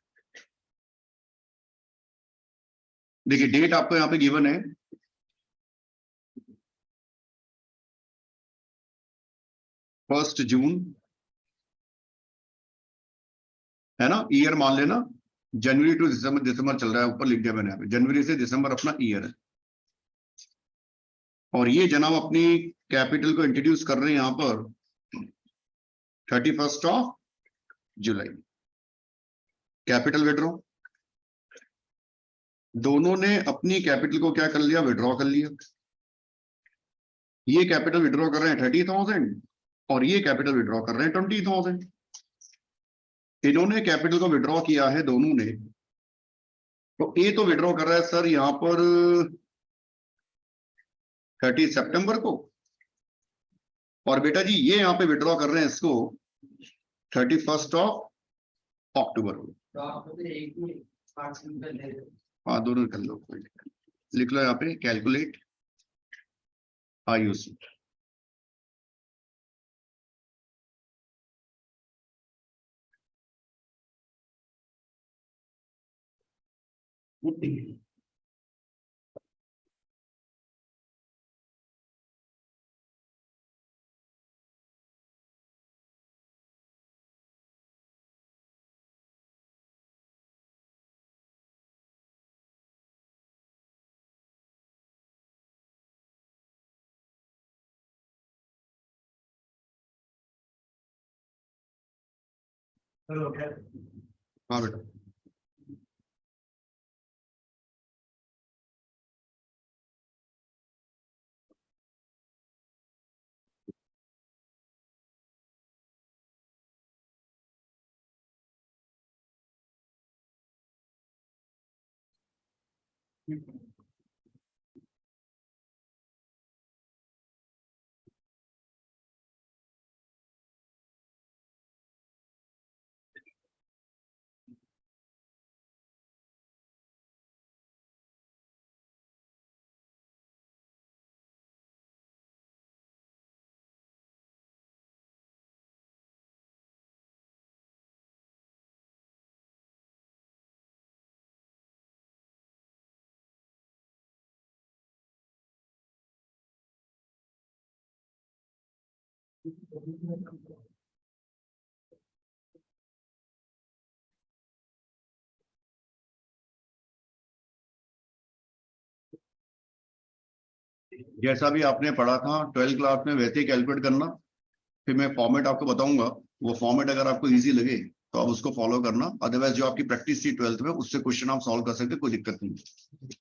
देखिए डेट आपको यहाँ पे गिवन है 1 जून, है ना? ईयर मान लेना जनवरी टू दिसंबर, दिसंबर चल रहा है, ऊपर लिख दिया मैंने यहाँ पे, जनवरी से दिसंबर अपना ईयर है। और ये जनाब अपनी कैपिटल को इंट्रोड्यूस कर रहे हैं यहाँ पर 31 जुलाई। कैपिटल विड्रॉ, दोनों ने अपनी कैपिटल को क्या कर लिया? विड्रॉ कर लिया। ये कैपिटल विड्रॉ कर रहे हैं 30,000 और ये कैपिटल विड्रॉ कर रहे हैं 20,000। इन्होंने कैपिटल को विड्रॉ किया है दोनों ने, तो ए तो विड्रॉ कर रहा है सर यहाँ पर 30 सितंबर को, और बेटा जी ये यहाँ पे विड्रॉ कर रहे हैं इसको 31 अक्टूबर को। हाँ दोनों कर लो, लिख लो यहाँ पे कैलकुलेट आईयूसी। हाँ बेटा, जैसा भी आपने पढ़ा था 12th क्लास में वैसे ही कैलकुलेट करना। फिर मैं फॉर्मेट आपको बताऊंगा, वो फॉर्मेट अगर आपको इजी लगे तो आप उसको फॉलो करना, अदरवाइज जो आपकी प्रैक्टिस थी 12th में उससे क्वेश्चन आप सॉल्व कर सकते, कोई दिक्कत नहीं।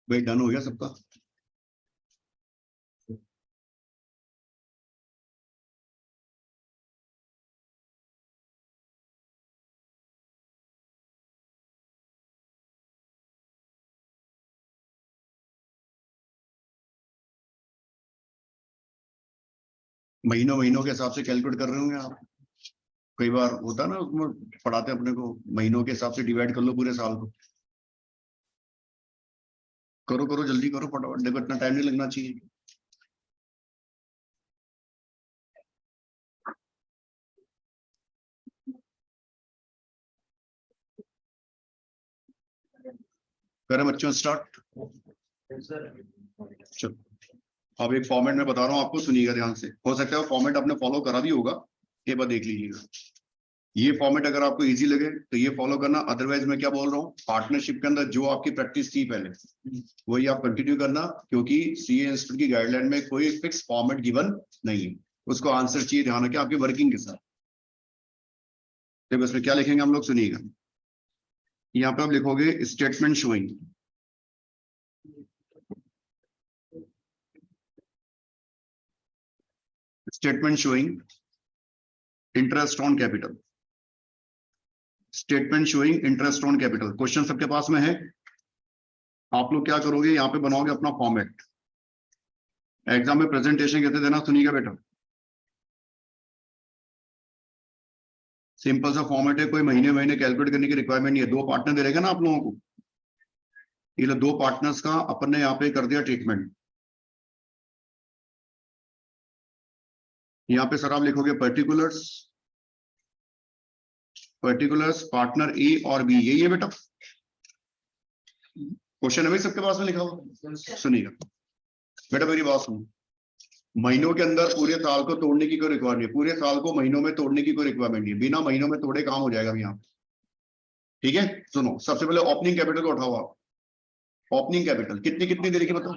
भाई डन हो गया सबका? महीनों महीनों के हिसाब से कैलकुलेट कर रहे होंगे आप। कई बार होता है ना, उसमें पढ़ाते हैं अपने को महीनों के हिसाब से डिवाइड कर लो पूरे साल को। करो करो जल्दी करो फटाफट, देखो इतना टाइम नहीं लगना चाहिए। करें बच्चों स्टार्ट। चलो, अब एक फॉर्मेट में बता रहा हूँ आपको, सुनिएगा ध्यान से। हो सकता है वो फॉर्मेट आपने फॉलो करा भी होगा, एक बार देख लीजिएगा। ये फॉर्मेट अगर आपको इजी लगे तो ये फॉलो करना, अदरवाइज मैं क्या बोल रहा हूँ, पार्टनरशिप के अंदर जो आपकी प्रैक्टिस थी पहले वही आप कंटिन्यू करना, क्योंकि सीए इंस्टीट्यूट की गाइडलाइन में कोई फिक्स फॉर्मेट गिवन नहीं है, उसको आंसर चाहिए, ध्यान रखें आपकी वर्किंग के साथ। तो इसमें क्या लिखेंगे हम लोग, सुनिएगा। यहाँ पे आप लिखोगे statement showing, statement showing interest on capital, statement showing interest on capital. Question सबके पास में है। आप लोग क्या करोगे, यहाँ पे बनाओगे अपना फॉर्मेट। एग्जाम में प्रेजेंटेशन कैसे देना, सुनिएगा बेटा। सिंपल सा फॉर्मेट है, कोई महीने महीने कैलकुलेट करने की रिक्वायरमेंट नहीं है। दो पार्टनर दे रहेगा ना आप लोगों को, ये लो, दो पार्टनर्स का अपन ने यहाँ पे कर दिया ट्रीटमेंट। यहाँ पे सर आप लिखोगे पर्टिकुलर्स, पर्टिकुलर्स पार्टनर ए और बी, यही है बेटा। क्वेश्चन है भाई सबके पास में लिखा हुआ, सुनिएगा बेटा मेरी बात सुनो। महीनों के अंदर पूरे साल को तोड़ने की कोई रिक्वायरमेंट नहीं है, पूरे साल को महीनों में तोड़ने की कोई रिक्वायरमेंट नहीं है, बिना महीनों में तोड़े काम हो जाएगा यहाँ। ठीक है, सुनो सबसे पहले ओपनिंग कैपिटल को उठाओ आप। ओपनिंग कैपिटल कितनी कितनी देर की बताओ।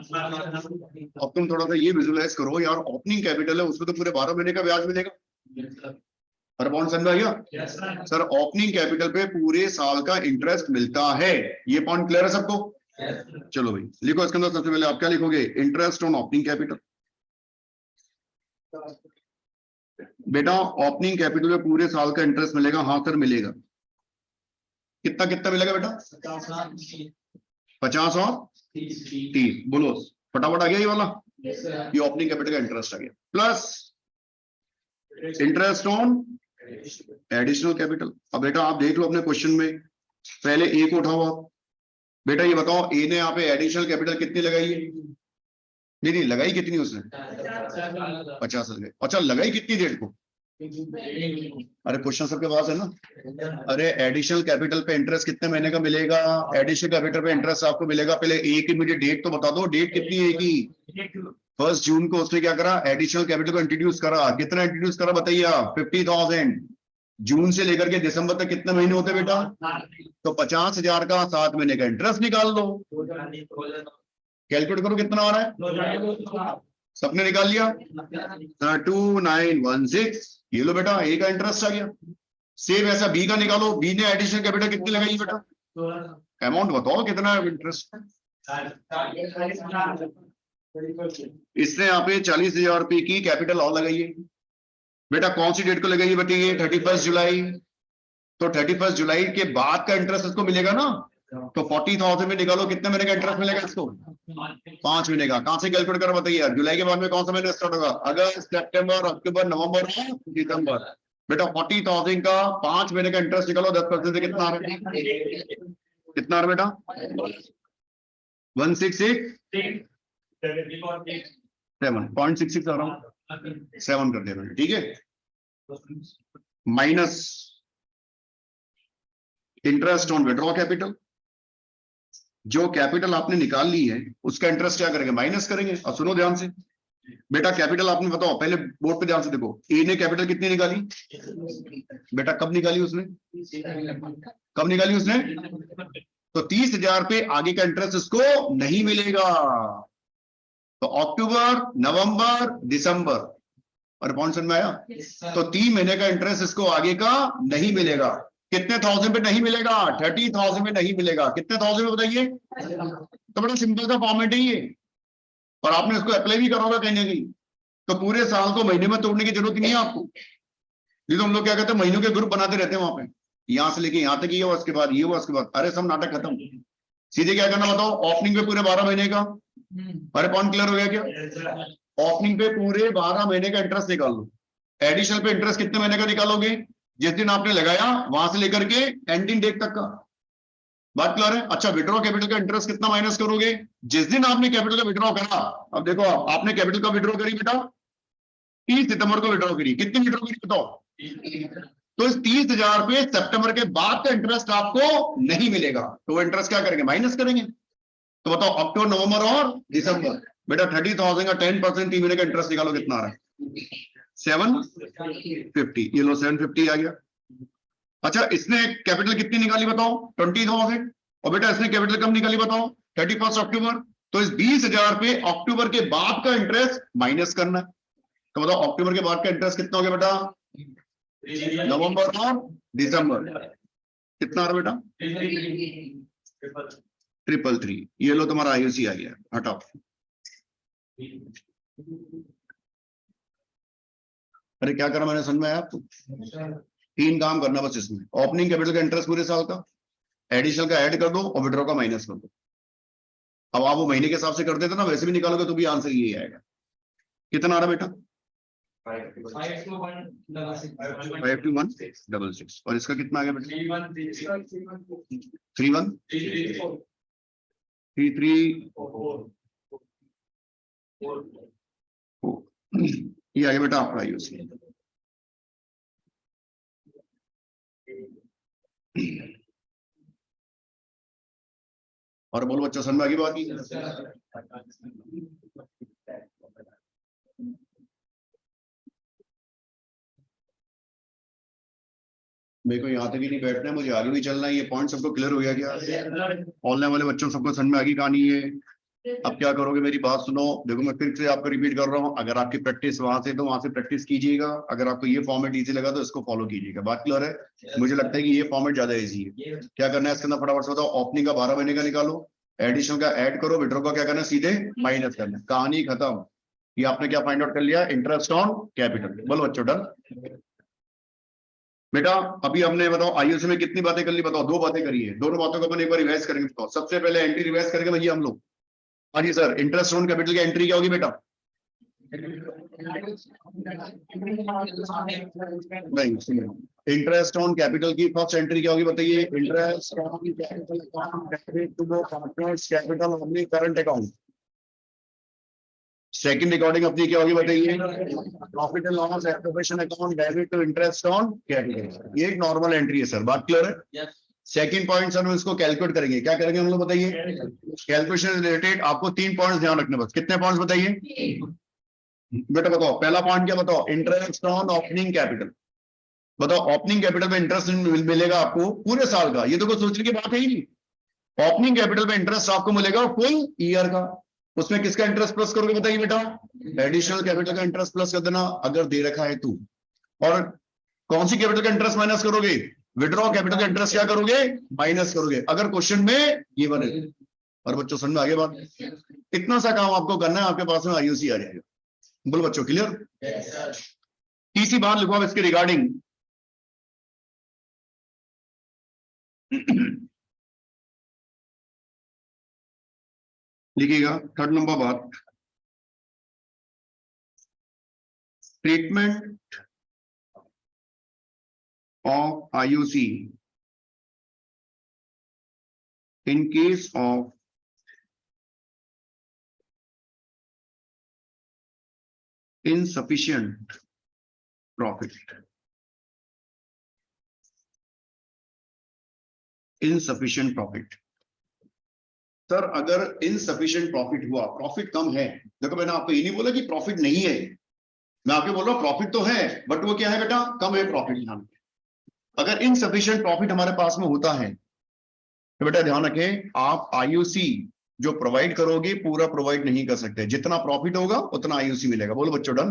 अब तुम थोड़ा सा ये विजुलाइज करो यार, ओपनिंग कैपिटल है उसमें तो पूरे 12 महीने का ब्याज मिलेगा। हर पॉइंट समझ में आ गया सर? ओपनिंग कैपिटल पे पूरे साल का इंटरेस्ट मिलता है, ये पॉइंट क्लियर है सबको? चलो भाई लिखो इसके अंदर सबसे पहले आप क्या लिखोगे, इंटरेस्ट ऑन ओपनिंग कैपिटल। बेटा ओपनिंग कैपिटल पे पूरे साल का इंटरेस्ट मिलेगा, हाँ सर मिलेगा। कितना कितना मिलेगा बेटा? 50 और 30, बोलो फटाफट आ गया ये वाला। ये ओपनिंग कैपिटल का इंटरेस्ट आ गया, plus interest on additional capital. अब बेटा आप देख लो अपने क्वेश्चन में, पहले ए को उठाओ आप। बेटा ये बताओ ए ने यहाँ पे एडिशनल कैपिटल कितनी लगाई है? नहीं लगाई कितनी उसने? 50 लगाई। अच्छा लगाई कितनी देर को? अरे क्वेश्चन सबके पास है ना। अरे एडिशनल कैपिटल पे इंटरेस्ट कितने महीने का मिलेगा? एडिशनल कैपिटल पे इंटरेस्ट आपको मिलेगा, पहले ए की मुझे डेट तो बता दो, डेट कितनी है की? 1 जून को उसने क्या करा, एडिशनल कैपिटल को इंट्रोड्यूस करा। कितना इंट्रोड्यूस करा बताइए आप? 50,000। जून से लेकर के दिसंबर तक कितने महीने होते बेटा? तो 50,000 का 7 महीने का इंटरेस्ट निकाल दो, कैलकुलेट करो कितना आ रहा है। सबने निकाल लिया? 2916। ये लो बेटा ए का इंटरेस्ट आ गया। सेम ऐसा बी का निकालो, बी ने एडिशनल कैपिटल कितनी लगाई बेटा? अमाउंट बताओ कितना इंटरेस्ट। इसने यहाँ पे 40,000 रुपए की कैपिटल और लगाई है। बेटा कौन सी डेट को लगाई है बताइए? 31 जुलाई। तो 31 जुलाई के बाद का इंटरेस्ट इसको मिलेगा ना। तो 40,000 में निकालो कितने महीने का इंटरेस्ट मिलेगा इसको? 5 महीने का। कहां से कैलकुलेट कर बताइए? जुलाई के बाद में कौन सा महीना स्टार्ट होगा? अगस्त, सितंबर, अक्टूबर, नवंबर, दिसंबर। बेटा 40,000 का 5 महीने का इंटरेस्ट निकालो, 10% से कितना आ रहा है? कितना आ रहा है बेटा? 166 7.66 आ रहा हूं, 7 कर देना, ठीक है। Minus interest on withdraw capital, जो कैपिटल आपने निकाल ली है उसका इंटरेस्ट क्या करेंगे? माइनस करेंगे। अब सुनो ध्यान से बेटा, कैपिटल आपने बताओ, पहले बोर्ड पे ध्यान से देखो। ए ने कैपिटल कितनी निकाली बेटा? कब निकाली उसने? कब निकाली उसने? तो 30,000 पे आगे का इंटरेस्ट इसको नहीं मिलेगा। तो अक्टूबर, नवंबर, दिसंबर, और पॉइंट समझ में आया? तो 3 महीने का इंटरेस्ट इसको आगे का नहीं मिलेगा। कितने थाउजेंड पे नहीं मिलेगा? 30,000 में नहीं मिलेगा। कितने थाउजेंड में बताइए? तो बड़ा सिंपल सा फॉर्मेट है ये, और आपने इसको अप्लाई भी करा होगा कहीं ना कहीं। तो पूरे साल को महीने में तोड़ने की जरूरत नहीं है आपको। ये तो हम लोग क्या कहते हैं, महीनों के ग्रुप बनाते रहते हैं वहां पे, यहां से लेके यहां तक ये हुआ, उसके बाद ये हुआ, उसके बाद अरे सब नाटक खत्म। सीधे क्या करना बताओ? ओपनिंग पे पूरे 12 महीने का। अरे पॉइंट क्लियर हो गया क्या? ओपनिंग पे पूरे 12 महीने का इंटरेस्ट निकाल लो। एडिशनल पे इंटरेस्ट कितने महीने का निकालोगे? जिस दिन आपने लगाया वहां से लेकर के एंडिंग डेट तक का। बात क्लियर है? अच्छा विड्रॉ कैपिटल का इंटरेस्ट कितना माइनस करोगे? जिस दिन आपने कैपिटल का विड्रॉ करा। अब देखो आपने कैपिटल का विड्रॉ करी बेटा 30 सितंबर को विड्रॉ करी। कितनी विड्रॉ करी बताओ? तो इस 30,000 पे सितंबर के बाद का इंटरेस्ट आपको नहीं मिलेगा। तो वो इंटरेस्ट क्या करेंगे? माइनस करेंगे। तो बताओ अक्टूबर, नवंबर और दिसंबर। बेटा 30,000 का 10% 3 महीने का इंटरेस्ट निकालो, कितना आ रहा है? 750। ये लो 750 आ गया। अच्छा इसने कैपिटल कितनी निकाली बताओ? 20,000। और बेटा इसने कैपिटल कब निकाली बताओ? 31 अक्टूबर। तो इस 20,000 पे अक्टूबर के बाद का इंटरेस्ट माइनस करना है। तो बताओ अक्टूबर के बाद का इंटरेस्ट कितना हो गया बेटा? नवंबर और दिसंबर। कितना आ रहा बेटा? 333। ये लो तुम्हारा आईओसी आ गया, हटाओ। अरे क्या करा मैंने, समझ में आया आपको? 3 काम करना बस इसमें। ओपनिंग कैपिटल का इंटरेस्ट पूरे साल का, एडिशनल का ऐड कर दो और विड्रॉ का माइनस कर दो। अब आप वो महीने के हिसाब से कर देते ना, वैसे भी निकालोगे तो भी आंसर यही आएगा। कितना आ रहा बेटा? 52166। और इसका कितना आ गया बेटा? 3133। ये आ गया बेटा आपका आईओसी। और बोलो बच्चा, समझ में आ गई बात की? मेरे को यहाँ तक ही नहीं बैठना है, मुझे आगे भी चलना है। ये पॉइंट सबको क्लियर हो गया क्या? ऑनलाइन वाले बच्चों सबको समझ में आ गई कहानी है। अब क्या करोगे, मेरी बात सुनो। देखो मैं फिर से आपको रिपीट कर रहा हूँ, अगर आपकी प्रैक्टिस वहां से तो वहां से प्रैक्टिस कीजिएगा। अगर आपको ये फॉर्मेट इजी लगा तो इसको फॉलो कीजिएगा। बात क्लियर है? मुझे लगता है कि ये फॉर्मेट ज्यादा इजी है। क्या करना है इसके अंदर, फटाफट से बताओ। ओपनिंग का 12 महीने का निकालो, एडिशनल का ऐड करो, विड्रॉ का क्या करना है, सीधे माइनस करना है, कहानी खत्म। ये आपने क्या फाइंड आउट कर लिया, इंटरेस्ट ऑन कैपिटल। बोलो बच्चों डन। बेटा अभी हमने बताओ आईओसी में कितनी बातें कर ली, बताओ। 2 बातें करी है, दोनों बातों को अपन एक बार रिवाइज करेंगे। बताओ सबसे पहले एंट्री रिवाइज करेंगे भैया हम लोग। हाँ जी सर, इंटरेस्ट ऑन कैपिटल की एंट्री क्या होगी बेटा? नहीं सुनिए, इंटरेस्ट ऑन कैपिटल की फर्स्ट एंट्री क्या होगी बताइए? Interest on capital account debit to the partners capital only current account. Second recording अपनी क्या होगी बताइए? Profit and loss appropriation account debit to interest on capital. ये एक नॉर्मल एंट्री है सर, बात क्लियर है? सेकंड पॉइंट सर हम इसको कैलकुलेट करेंगे। क्या करेंगे हम लोग बताइए? कैलकुलेशन रिलेटेड आपको 3 पॉइंट्स ध्यान रखने, बस। कितने पॉइंट्स बताइए बेटा? बताओ पहला पॉइंट क्या, बताओ। Interest on opening capital. बताओ ओपनिंग कैपिटल में इंटरेस्ट मिलेगा आपको पूरे साल का, ये तो कोई सोचने की बात है ही नहीं। ओपनिंग कैपिटल में इंटरेस्ट आपको मिलेगा फुल ईयर का। उसमें किसका इंटरेस्ट प्लस करोगे बताइए बेटा? एडिशनल कैपिटल का इंटरेस्ट प्लस कर देना, अगर दे रखा है तो। और कौन सी कैपिटल का इंटरेस्ट माइनस करोगे? विड्रॉ कैपिटल का इंटरेस्ट क्या करोगे? माइनस करोगे, अगर क्वेश्चन में ये बने। और बच्चों समझ में आगे बात? इतना सा काम आपको करना है, आपके पास में आईयूसी आ जाएगा। बोलो बच्चों क्लियर? तीसरी बात लिखो अब इसके रिगार्डिंग। लिखिएगा थर्ड नंबर बात, treatment of IUC in case of insufficient profit. Insufficient profit. Sir अगर इनसफिशिएंट प्रॉफिट हुआ, प्रॉफिट कम है। देखो मैंने आपको ये नहीं बोला कि प्रॉफिट नहीं है, मैं आपको बोल रहा हूं प्रॉफिट तो है, बट वो क्या है बेटा? कम है प्रॉफिट। ध्यान, अगर इनसफिशिएंट प्रॉफिट हमारे पास में होता है तो बेटा ध्यान रखें, आप आईयूसी जो प्रोवाइड करोगे पूरा प्रोवाइड नहीं कर सकते। जितना प्रॉफिट होगा उतना आईयूसी मिलेगा। बोलो बच्चों डन।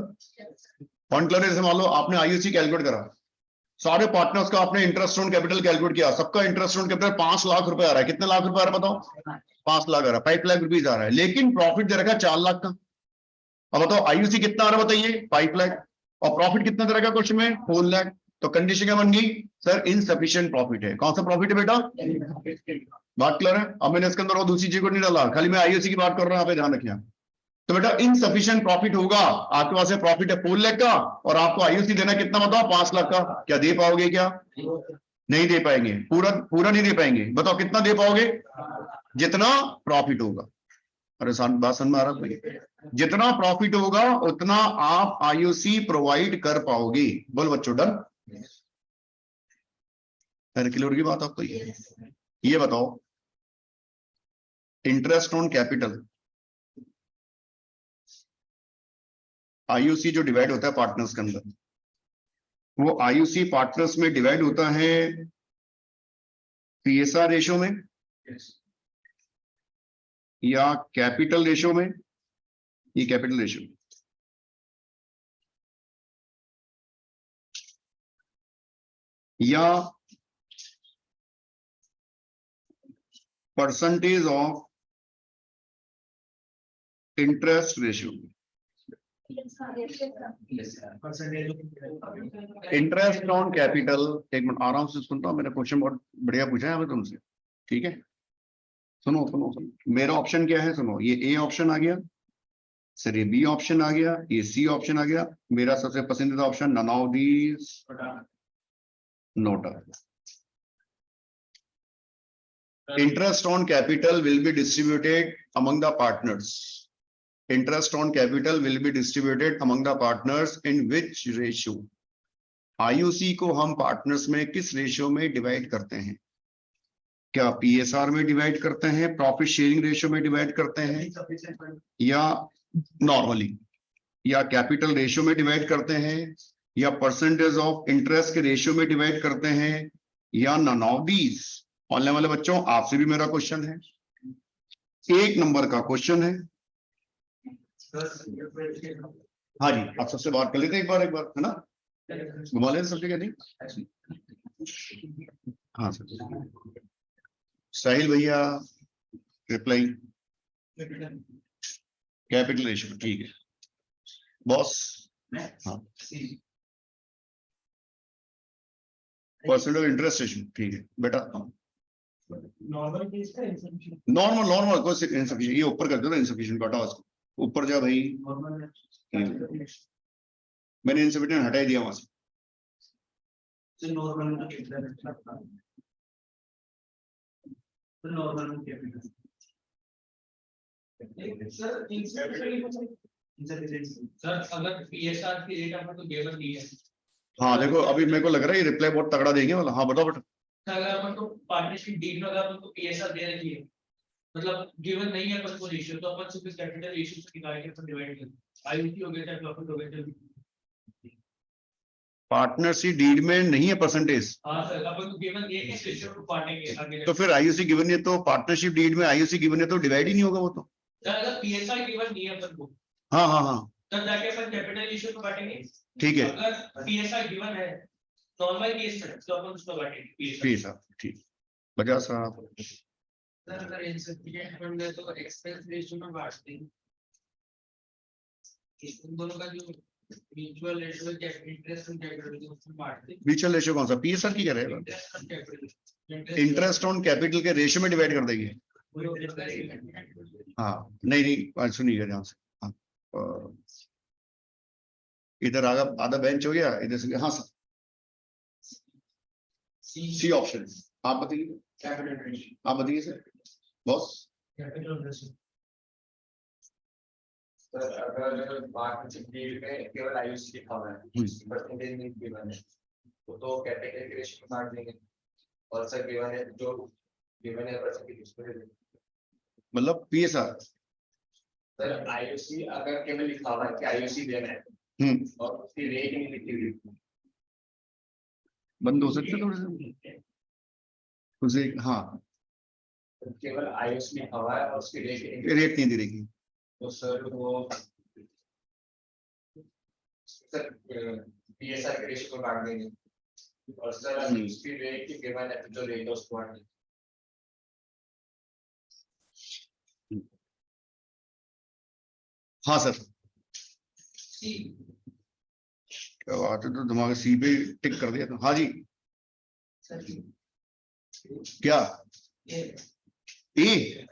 पॉइंट क्लियर है? जैसे मान लो आपने आईयूसी कैलकुलेट करा, सारे पार्टनर्स का आपने इंटरेस्ट ऑन कैपिटल कैलकुलेट किया, सबका इंटरेस्ट ऑन कैपिटल 5 लाख रुपए आ रहा है। कितने लाख रुपए आ रहा है बताओ? 5 लाख आ रहा है, 5 लाख रुपीज आ रहा है, लेकिन प्रॉफिट दे रखा है 4 लाख का। अब बताओ आईयूसी कितना आ रहा है बताइए? 5 लाख। और प्रॉफिट कितना दे रखा है क्वेश्चन में? 4 लाख। तो कंडीशन क्या बन गई सर? इनसफिशिएंट प्रॉफिट है। कौन सा प्रॉफिट है बेटा? बात क्लियर है? अब मैंने इसके अंदर और दूसरी चीज को नहीं डाला, खाली मैं आईयूसी की बात कर रहा हूं, यहाँ पे ध्यान रखिए। तो बेटा इनसफिशिएंट प्रॉफिट होगा, आपके पास में प्रॉफिट है 4 लाख का और आपको आईयूसी देना कितना बताओ? 5 लाख का। क्या दे पाओगे? क्या नहीं दे पाएंगे? पूरा पूरा नहीं दे पाएंगे। बताओ कितना दे पाओगे? जितना प्रॉफिट होगा। अरे बात समझ में आ रहा है? जितना प्रॉफिट होगा उतना आप आईयूसी प्रोवाइड कर पाओगे। बोल बच्चों डन। क्लियर की बात आपको? ये बताओ इंटरेस्ट ऑन कैपिटल आईयूसी जो डिवाइड होता है पार्टनर्स के अंदर, वो आईयूसी पार्टनर्स में डिवाइड होता है पीएसआर रेशो में या कैपिटल रेशो में? ये कैपिटल रेशो या percentage of interest ratio? Interest on capital, एक मिनट आराम से सुनता हूं, मैंने क्वेश्चन बहुत बढ़िया पूछा है तुमसे, ठीक है? सुनो सुनो सुनो, मेरा ऑप्शन क्या है सुनो। ये ए ऑप्शन आ गया सर, ये बी ऑप्शन आ गया, ये सी ऑप्शन आ गया। मेरा सबसे पसंदीदा option none of these note. Interest on capital will be distributed among the partners. Interest on capital will be distributed among the partners in which ratio? IUC को हम partners में किस रेशियो में divide करते हैं? क्या पीएसआर में divide करते हैं, प्रॉफिट शेयरिंग रेशियो में डिवाइड करते हैं, या नॉर्मली, या कैपिटल रेशियो में डिवाइड करते हैं, या परसेंटेज ऑफ इंटरेस्ट के रेशियो में डिवाइड करते हैं, या नन ऑफ दीज। पढ़ने वाले बच्चों, आपसे भी मेरा क्वेश्चन है, 1 नंबर का क्वेश्चन है। हाँ जी, आप सबसे बात कर लेते हैं एक बार है ना, घुमा लेते सबसे क्या नहीं। हाँ सर, साहिल भैया रिप्लाई कैपिटल रेशियो, ठीक है बॉस। हाँ, परसेंट ऑफ इंटरेस्ट रेशियो, ठीक है बेटा। नॉर्मल केस का इंसफिशिएंट, नॉर्मल नॉर्मल कोई इनसफिशिएंट, ये ऊपर कर दो ना इनसफिशिएंट, बेटा उसको ऊपर जा भाई। नॉर्मल मैंने इनसफिशिएंट हटा ही दिया वहां से। तो नॉर्मल में कैपिटल, तो नॉर्मल में कैपिटल सर। सर अगर पीएसआर की रेट आपको तो गिवन नहीं है। हाँ देखो, अभी मेरे को लग रहा है ये रिप्लाई बहुत तगड़ा देंगे वाला। हाँ बताओ बेटा। अगर अपन को पार्टनरशिप डीड में अगर अपन को पीएसआर दे रही है, मतलब गिवन नहीं है अपन को रेशियो, तो अपन सिर्फ कैपिटल रेशियो से निकाल के अपन डिवाइड कर आईयूसी हो गया चाहे प्रॉफिट हो गया। पार्टनरशिप डीड में नहीं है परसेंटेज। हाँ सर, अपन को गिवन ये किस रेशियो को बांटेंगे आगे। तो फिर आईयूसी गिवन है, तो पार्टनरशिप डीड में आईयूसी गिवन है तो डिवाइड ही नहीं होगा वो तो। सर अगर पीएसआर गिवन नहीं है अपन को, हाँ हाँ हाँ तब जाके अपन कैपिटल रेशियो को बांटेंगे। ठीक है, अगर पीएसआर गिवन है नॉर्मल केस में, तो अपन उसको बांटेंगे ठीक है ठीक। बजा साहब, सर अगर इनसफिशिएंट फंड है तो एक्सपेंस रेशियो में बांटते हैं। इन दोनों का जो म्यूचुअल रेशियो है, इंटरेस्ट ऑन कैपिटल, उसमें बांटते हैं। म्यूचुअल रेशियो कौन सा, पीएसआर की कह रहे हैं? Interest on capital, interest on capital के रेशियो में डिवाइड कर देंगे। हाँ नहीं नहीं, सुनिएगा ध्यान से। हाँ इधर आधा बेंच हो गया, इधर से। हाँ सर, सी ऑप्शन आप बताइए। आप बताइए सर बॉस। सर अगर पार्टनरशिप डील में केवल आईयूसी लिखा हुआ है, परसेंटेज नहीं गिवन है, तो कैपिटल के रेशियो में बांट देंगे। और सर गिवन है, जो गिवन है परसेंटेज उसको दे देंगे। मतलब पीएसआर। सर आईयूसी अगर केवल लिखा हुआ है कि आईयूसी देना है और उसकी रेट नहीं लिखी हुई, बंद हो सकते थोड़े से उसे। हाँ केवल आईयूसी लिखा हुआ है और उसकी रेट नहीं दे रही। तो सर वो सर पीएसआर के रेशियो को बांट देंगे। और सर अगर उसकी रेट की गिवन है, जो रेट है उसको बांट देंगे। हाँ सर, क्या बात है, तो दिमाग सी पे टिक कर दिया तो। हाँ जी, क्या ए,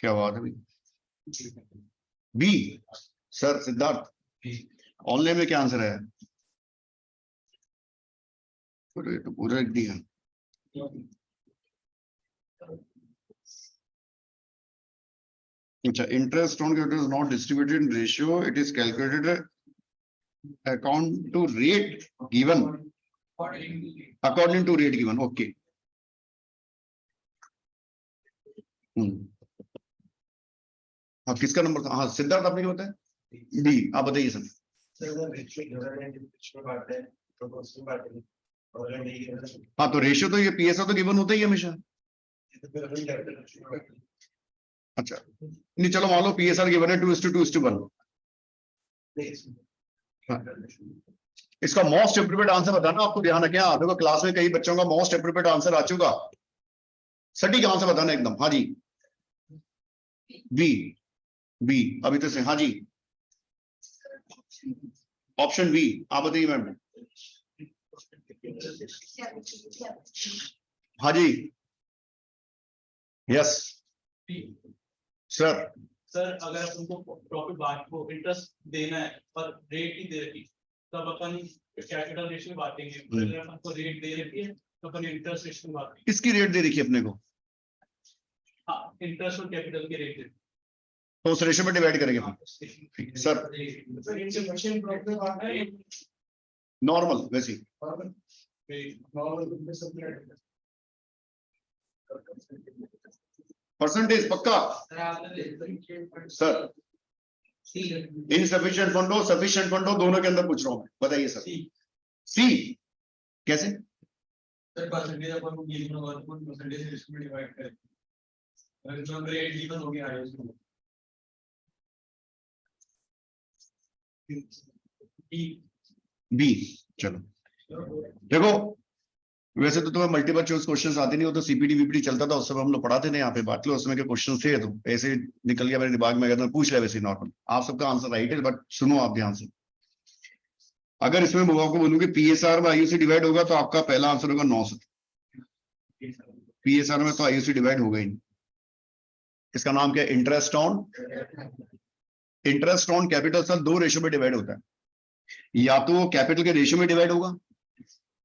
क्या बात है भाई। बी सर, सिद्धार्थ ऑनलाइन में क्या आंसर है? तो पूरा लिख दिया। अच्छा, interest on capital is not distributed in ratio, it is calculated account to rate given, according to rate given, okay. हाँ किसका नंबर था? हाँ सिद्धार्थ, आपने क्या बताया? डी, आप बताइए सर। हाँ तो रेशियो तो ये पीएसआर तो गिवन होता ही है हमेशा। अच्छा नहीं, चलो मान लो पीएसआर गिवन है 2:2:1। इसका मोस्ट एप्रोप्रिएट आंसर बताना, आपको ध्यान रखें। आप देखो क्लास में कई बच्चों का मोस्ट एप्रोप्रिएट आंसर आ चुका, सटीक आंसर बताना एकदम। हाँ जी, बी, बी अभी तो से। हाँ जी, ऑप्शन बी, आप बताइए मैम। हाँ जी, यस सर। सर अगर उनको प्रॉफिट बांट को इंटरेस्ट देना है पर रेट नहीं दे रही, तब अपन कैपिटल रेशियो में बांटेंगे। अगर अपन को रेट दे रही है तो अपन इंटरेस्ट रेशियो में बांटेंगे। किसकी रेट दे रखी है अपने को? हाँ, इंटरेस्ट और कैपिटल के रेट तो उस रेशियो में डिवाइड करेंगे सर। नॉर्मल वैसे परसेंटेज पक्का सर। इनसफिशिएंट फंड हो, सफिशिएंट फंड हो, दोनों के अंदर पूछ रहा हूँ मैं, बताइए सर। सी कैसे? सर परसेंटेज अपन को गिवन होगा तो अपन परसेंटेज से इसमें डिवाइड करें। अगर जो ग्रेड गिवन हो गया है उसको बी। चलो देखो, वैसे तो तुम्हें मल्टीपल चॉइस क्वेश्चंस आते नहीं, हो तो सीपीटी वीपीटी चलता था उस समय हम लोग पढ़ाते थे यहाँ पे, बात लो उसमें के क्वेश्चन थे तो ऐसे निकल गया मेरे दिमाग में, अगर पूछ लिया वैसे नॉर्मल। आप सबका आंसर राइट है, बट सुनो आप ध्यान से। अगर इसमें मैं आपको बोलूंगी पीएसआर में आईयूसी डिवाइड होगा तो आपका पहला आंसर होगा 9 से। पीएसआर में तो आईयूसी डिवाइड होगा ही नहीं। इसका नाम क्या है? Interest on capital sir 2 ratio में डिवाइड होता है, या तो वो कैपिटल के रेशियो में डिवाइड होगा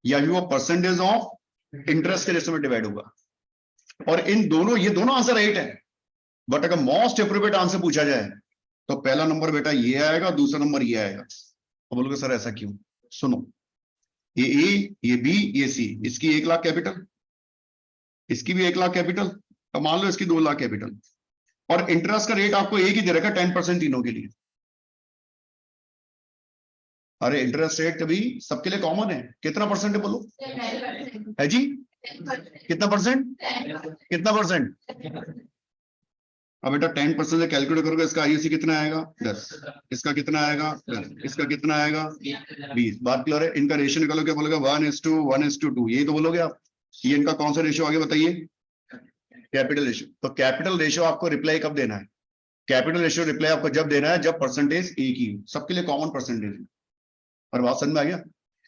या फिर वो परसेंटेज ऑफ इंटरेस्ट के रेशियो में डिवाइड होगा। और इन दोनों, ये दोनों आंसर राइट है, बट अगर मोस्ट एप्रोप्रिएट आंसर पूछा जाए तो पहला नंबर बेटा ये आएगा, दूसरा नंबर ये आएगा। तो बोलोगे सर ऐसा क्यों? सुनो, ये ए, ये बी, ये सी, इसकी 1 लाख कैपिटल, इसकी भी 1 लाख कैपिटल, तो मान लो इसकी 2 लाख कैपिटल, और इंटरेस्ट का रेट आपको एक ही दे रखा 10% तीनों के लिए। अरे इंटरेस्ट रेट कभी सबके लिए कॉमन है, कितना परसेंट है बोलो? है जी, कितना परसेंट? कितना परसेंट? अब बेटा 10% से कैलकुलेट करोगे, इसका आईयूसी कितना आएगा? 10। इसका कितना आएगा? 10। इसका कितना आएगा? 20। बात क्लियर है? इनका रेशियो निकालो, क्या बोलोगे? 1:1:2, यही तो बोलोगे आप। ये इनका कौन सा रेशियो आगे बताइए? Capital ratio. तो कैपिटल रेशियो आपको रिप्लाई कब देना है? कैपिटल रेशियो रिप्लाई आपको जब देना है जब परसेंटेज एक ही हो, सबके लिए कॉमन परसेंटेज है। और बात समझ में आ गया?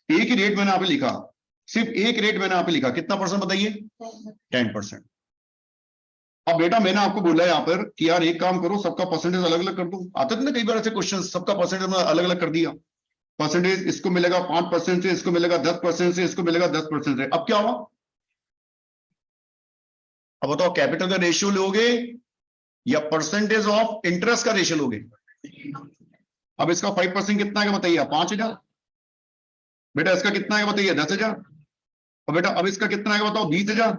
एक ही रेट मैंने आप लिखा, सिर्फ एक रेट मैंने आप लिखा, कितना परसेंट बताइए? 10%। अब बेटा मैंने आपको बोला यहाँ पर कि यार एक काम करो, सबका परसेंटेज अलग अलग कर दो। आते थे ना कई बार ऐसे क्वेश्चन, सबका परसेंटेज अलग अलग कर दिया। परसेंटेज इसको मिलेगा 5% से, इसको मिलेगा 10% से, इसको मिलेगा 10% से। अब क्या हुआ? अब बताओ, कैपिटल का रेशियो लोगे या परसेंटेज ऑफ इंटरेस्ट का रेशियो लोगे? अब इसका 5% कितना है बताइए? 5,000। बेटा इसका कितना है बताइए? 10,000। और बेटा अब इसका कितना है बताओ? 20,000।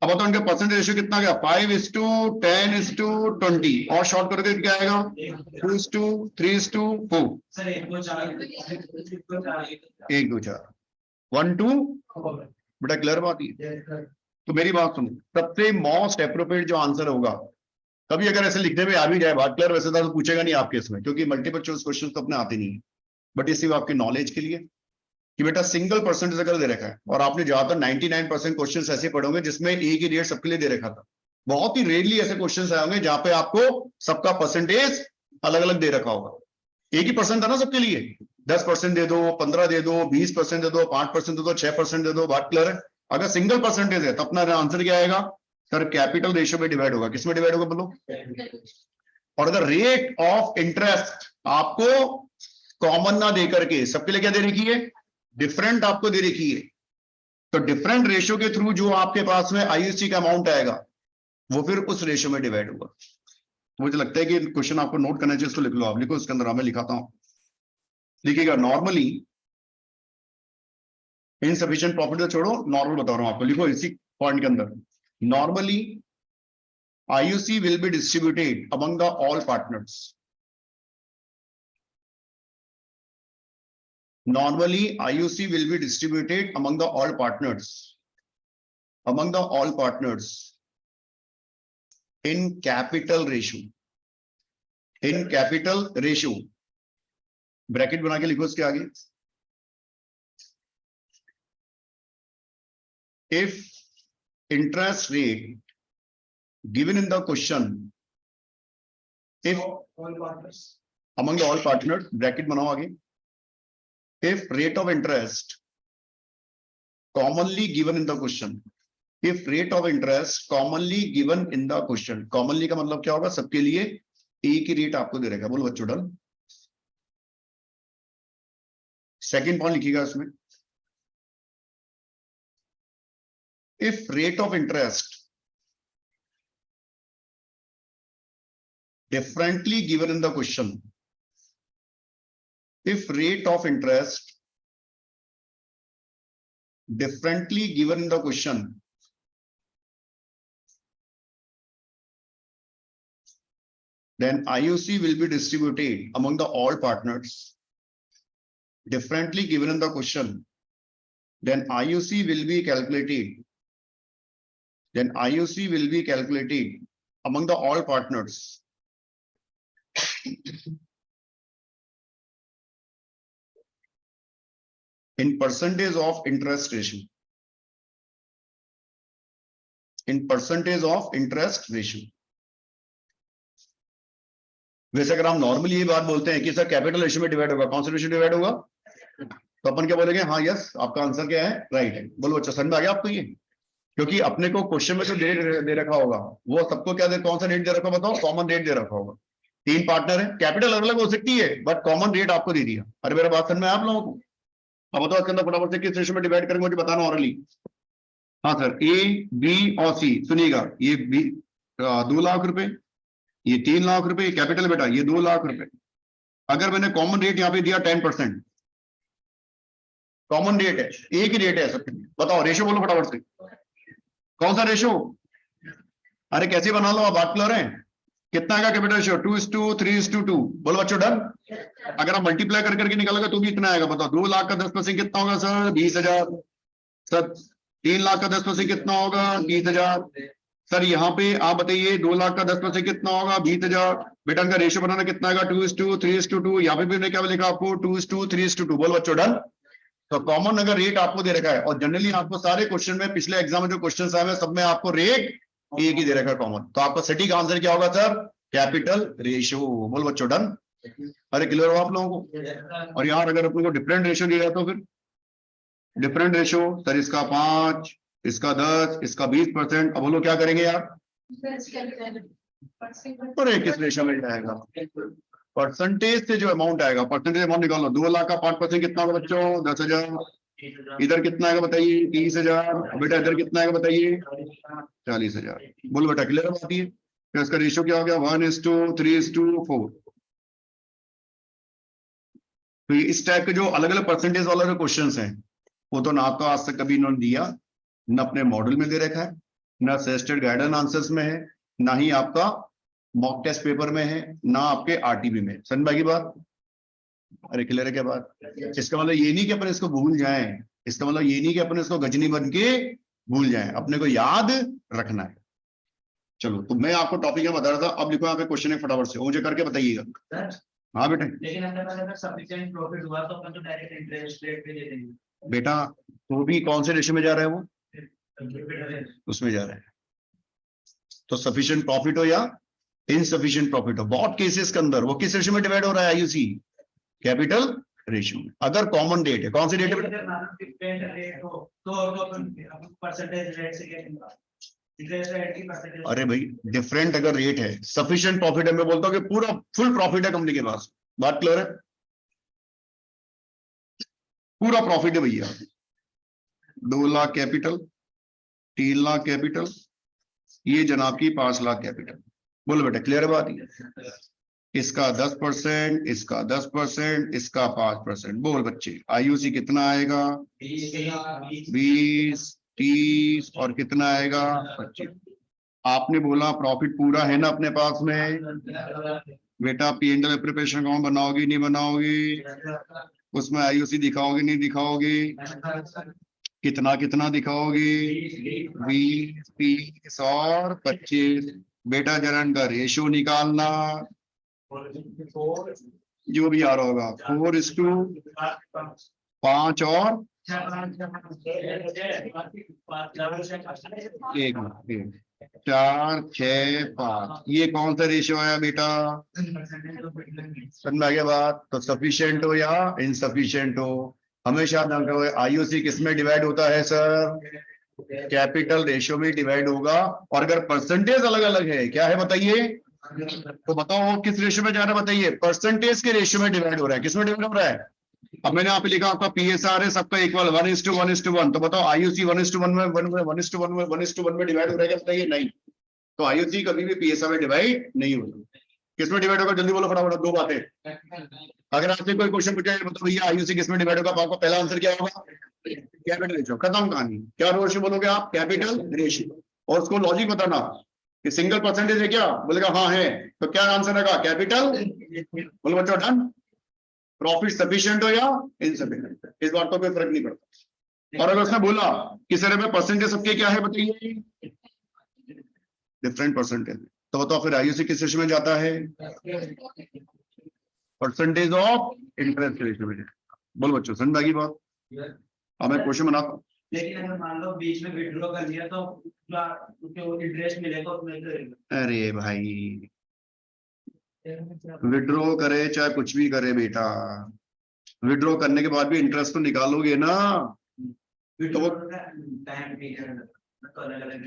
अब बताओ इनका परसेंटेज रेशियो कितना गया? 5:10:20। और शॉर्ट करके क्या आएगा? 2:3:4। सर 1:4 1:4 बेटा क्लियर बात है? तो मेरी बात सुनो, सबसे मोस्ट एप्रोप्रिएट जो आंसर होगा, कभी अगर ऐसे लिखने में आ भी जाए, बात क्लियर, वैसे तो पूछेगा नहीं आपके इसमें, क्योंकि मल्टीपल चॉइस क्वेश्चन तो अपने आते नहीं है, बट ये सिर्फ आपकी नॉलेज के लिए कि बेटा सिंगल परसेंटेज अगर दे रखा है, और आपने ज्यादातर 99% क्वेश्चन ऐसे पढ़ोगे जिसमें एक ही रेट सबके लिए दे रखा था। बहुत ही रेयरली ऐसे क्वेश्चन आए होंगे जहां पे आपको सबका परसेंटेज अलग अलग दे रखा होगा। एक ही परसेंट था ना सबके लिए, 10% दे दो, 15 दे दो, 20% दे दो, 5% दे दो, 6% दे दो। बात क्लियर है? अगर सिंगल परसेंटेज है तो अपना आंसर क्या आएगा सर? कैपिटल रेशियो में डिवाइड होगा। किसमें डिवाइड होगा बोलो? और अगर रेट ऑफ इंटरेस्ट आपको कॉमन ना देकर के सबके लिए क्या दे रखी है? डिफरेंट आपको दे रखी है, तो डिफरेंट रेशियो के थ्रू जो आपके पास में आईयूसी का अमाउंट आएगा वो फिर उस रेशियो में डिवाइड होगा। मुझे लगता है कि क्वेश्चन आपको नोट करना चाहिए, इसको लिख लो आप। लिखो इसके अंदर, मैं लिखाता हूं, लिखिएगा। नॉर्मली इनसफिशिएंट प्रॉफिट छोड़ो, नॉर्मल बता रहा हूं आपको, लिखो इसी पॉइंट के अंदर। Normally IUC will be distributed among the all partners. Normally, IUC will be distributed among the all partners, in capital ratio. In capital ratio. Bracket बना के लिखो इसके आगे। If interest rate given in the question, if among the all partners, bracket बनाओ आगे। If rate of interest commonly given in the question, if rate of interest commonly given in the question, commonly का मतलब क्या होगा? सबके लिए एक ही rate आपको दे रहेगा। बोलो बच्चों, डन। सेकंड पॉइंट लिखिएगा इसमें, if rate of interest differently given in the question, if rate of interest differently given in the question, then IUC will be distributed among the all partners differently given in the question, then IUC will be calculated. Then IUC will be calculated among the all partners. In percentage of interest ratio. In percentage of interest ratio. वैसे अगर हम normally ये बात बोलते हैं कि sir capital ratio में divide होगा, कौन सा रेशियो डिवाइड होगा, तो अपन क्या बोलेंगे, हाँ यस आपका आंसर क्या है, राइट है। बोलो अच्छा समझ में आ गया आपको ये, क्योंकि अपने को क्वेश्चन में जो रेट दे रखा होगा वो सबको क्या दे, कौन सा रेट दे रखा बताओ, कॉमन रेट दे रखा होगा। 3 पार्टनर है, कैपिटल अलग अलग हो सकती है बट कॉमन रेट आपको दे दिया। अरे मेरा बात समझ में आप लोगों को, अब बताओ इसके अंदर फटाफट से किस रेशियो में डिवाइड करेंगे मुझे बताना ऑरली। हाँ सर, ए बी और सी, सुनिएगा, ये 2 लाख रुपए, ये 3 लाख रुपए, कैपिटल बेटा ये 2 लाख रुपए। अगर मैंने कॉमन रेट यहाँ पे दिया 10%, कॉमन रेट है, एक ही रेट है सब, बताओ रेशियो बोलो फटाफट से, कौन सा रेशियो, अरे कैसे बना लो, आप बात कर रहे हैं, कितना आएगा कैपिटल रेशियो, 2:3:2, बोलो बच्चों डन। अगर आप मल्टीप्लाई कर करके निकालोगे तो भी इतना आएगा, बताओ 2 लाख का 10% कितना होगा सर, 20,000। सर 3 लाख का 10% कितना होगा, 30,000। सर यहाँ पे आप बताइए 2 लाख का 10% कितना होगा, 20,000। बेटा इनका रेशियो बनाना कितना आएगा, 2:3:2। यहाँ पे भी मैंने क्या लिखा आपको, 2:3:2, बोलो बच्चों डन। तो कॉमन अगर रेट आपको दे रखा है, और जनरली आपको सारे क्वेश्चन में, पिछले एग्जाम में जो क्वेश्चन आए हैं सब में आपको रेट एक ही दे रखा है कॉमन, तो आपका सटीक आंसर क्या होगा सर, कैपिटल रेशियो। बोलो बच्चों डन। अरे क्लियर हो आप लोगों को। और यार अगर अपने को डिफरेंट रेशियो दिया तो फिर डिफरेंट रेशियो, सर इसका 5, इसका 10, इसका 20%, अब बोलो क्या करेंगे यार, अरे किस रेशियो में जाएगा, परसेंटेज से जो अमाउंट आएगा, परसेंटेज अमाउंट निकालो। 2 लाख का 5% कितना होगा बच्चों, 10,000। इधर कितना आएगा बताइए, 30,000। बेटा इधर कितना आएगा बताइए, 40,000। बोलो बेटा क्लियर बात है। तो इसका रेशियो क्या हो गया, 1:3:4। तो इस टाइप के जो अलग अलग परसेंटेज वाला जो क्वेश्चंस हैं, वो तो ना तो आज तक कभी इन्होंने दिया, न अपने मॉडल में दे रखा है, ना सजेस्टेड गाइडेंस आंसर्स में है, ना ही आपका मॉक टेस्ट पेपर में है, ना आपके आरटीबी में। समझ में की बात, अरे क्लियर है क्या बात। इसका मतलब ये नहीं कि अपन इसको भूल जाएं, इसका मतलब ये नहीं कि अपन इसको गजनी बन के भूल जाएं, अपने को याद रखना है। चलो तो मैं आपको टॉपिक बता रहा था, अब लिखो यहाँ पे क्वेश्चन है, फटाफट से मुझे करके बताइएगा। हाँ बेटा, लेकिन अगर सफिशिएंट प्रॉफिट हुआ तो अपन तो डायरेक्ट इंटरेस्ट रेट पे दे देंगे बेटा, तो भी कौन से रेशियो में जा रहा है वो, उसमें जा रहा है। तो सफिशिएंट प्रॉफिट हो या इनसफिशिएंट प्रॉफिट हो, बहुत केसेस के अंदर वो किस रेशियो में डिवाइड हो रहा है, आईयूसी कैपिटल रेशियो में। अगर कॉमन रेट है, कौन सी रेट है बेटा, परसेंटेज रेट से इंटरेस्ट रेट की परसेंटेज। अरे भाई डिफरेंट अगर रेट है, सफिशिएंट प्रॉफिट है, मैं बोलता हूँ कि पूरा फुल प्रॉफिट है कंपनी के पास, बात क्लियर है, पूरा प्रॉफिट है भैया। 2 लाख कैपिटल, 3 लाख कैपिटल, ये जनाब की 5 लाख कैपिटल। बोलो बेटा क्लियर है बात, इसका 10%, इसका 10%, इसका 5%। बोल बच्चे आईयूसी कितना आएगा, 20, 30 और कितना आएगा 25। आपने बोला प्रॉफिट पूरा है ना अपने पास में, बेटा P&L प्रिपरेशन अकाउंट बनाओगी नहीं बनाओगी, उसमें आईयूसी दिखाओगे नहीं दिखाओगे, कितना कितना दिखाओगे, 20, 30 और 25। बेटा जरा इनका रेशियो निकालना, जो भी आ रहा होगा, 4:5 और 1, 4, 6, 5। ये कौन सा रेशियो आया बेटा, समझ में आ गया बात। तो सफिशिएंट हो या इनसफिशिएंट हो, हमेशा ध्यान रखो आईयूसी किस में डिवाइड होता है सर, कैपिटल रेशियो में डिवाइड होगा। और अगर परसेंटेज अलग अलग है, क्या है बताइए, तो बताओ किस रेशियो में जा रहा है बताइए, परसेंटेज के रेशियो में डिवाइड हो रहा है, किस में डिवाइड हो रहा है। अब मैंने यहाँ पे लिखा आपका पीएसआर है सबका इक्वल 1:1:1, तो बताओ आईयूसी 1:1 में 1:1 में डिवाइड हो रहा है क्या बताइए, नहीं। तो आईयूसी कभी भी पीएसआर में डिवाइड नहीं होगा, किस में डिवाइड होगा, जल्दी बोलो फटाफट, 2 बातें। अगर आपसे कोई क्वेश्चन पूछा है मतलब भैया आईयूसी किस में डिवाइड होगा, तो आपका पहला आंसर क्या होगा, कैपिटल रेशियो, खत्म कहानी। क्या रेशियो बोलोगे आप, कैपिटल रेशियो। और उसको लॉजिक बताना कि सिंगल परसेंटेज है क्या, बोलेगा हाँ है, तो क्या आंसर रहेगा, कैपिटल। बोलो बच्चों डन। प्रॉफिट सफिशिएंट हो या इनसफिशिएंट, इस बात को कोई फर्क नहीं पड़ता। और अगर उसने बोला कि सर में परसेंटेज सबके क्या है बताइए, डिफरेंट परसेंटेज, तो बताओ फिर आईयूसी किस रेशियो में जाता है, परसेंटेज ऑफ इंटरेस्ट रेशियो में। बोलो बच्चों समझ में आ गई बात। अब मैं क्वेश्चन बनाता हूँ। लेकिन अगर मान लो बीच में विड्रॉ कर लिया तो उसको इंटरेस्ट मिलेगा उसमें तो। अरे भाई विड्रॉ करे चाहे कुछ भी करे बेटा, विड्रॉ करने के बाद भी इंटरेस्ट तो निकालोगे ना। विड्रॉ का टाइम पीरियड तो अलग-अलग है।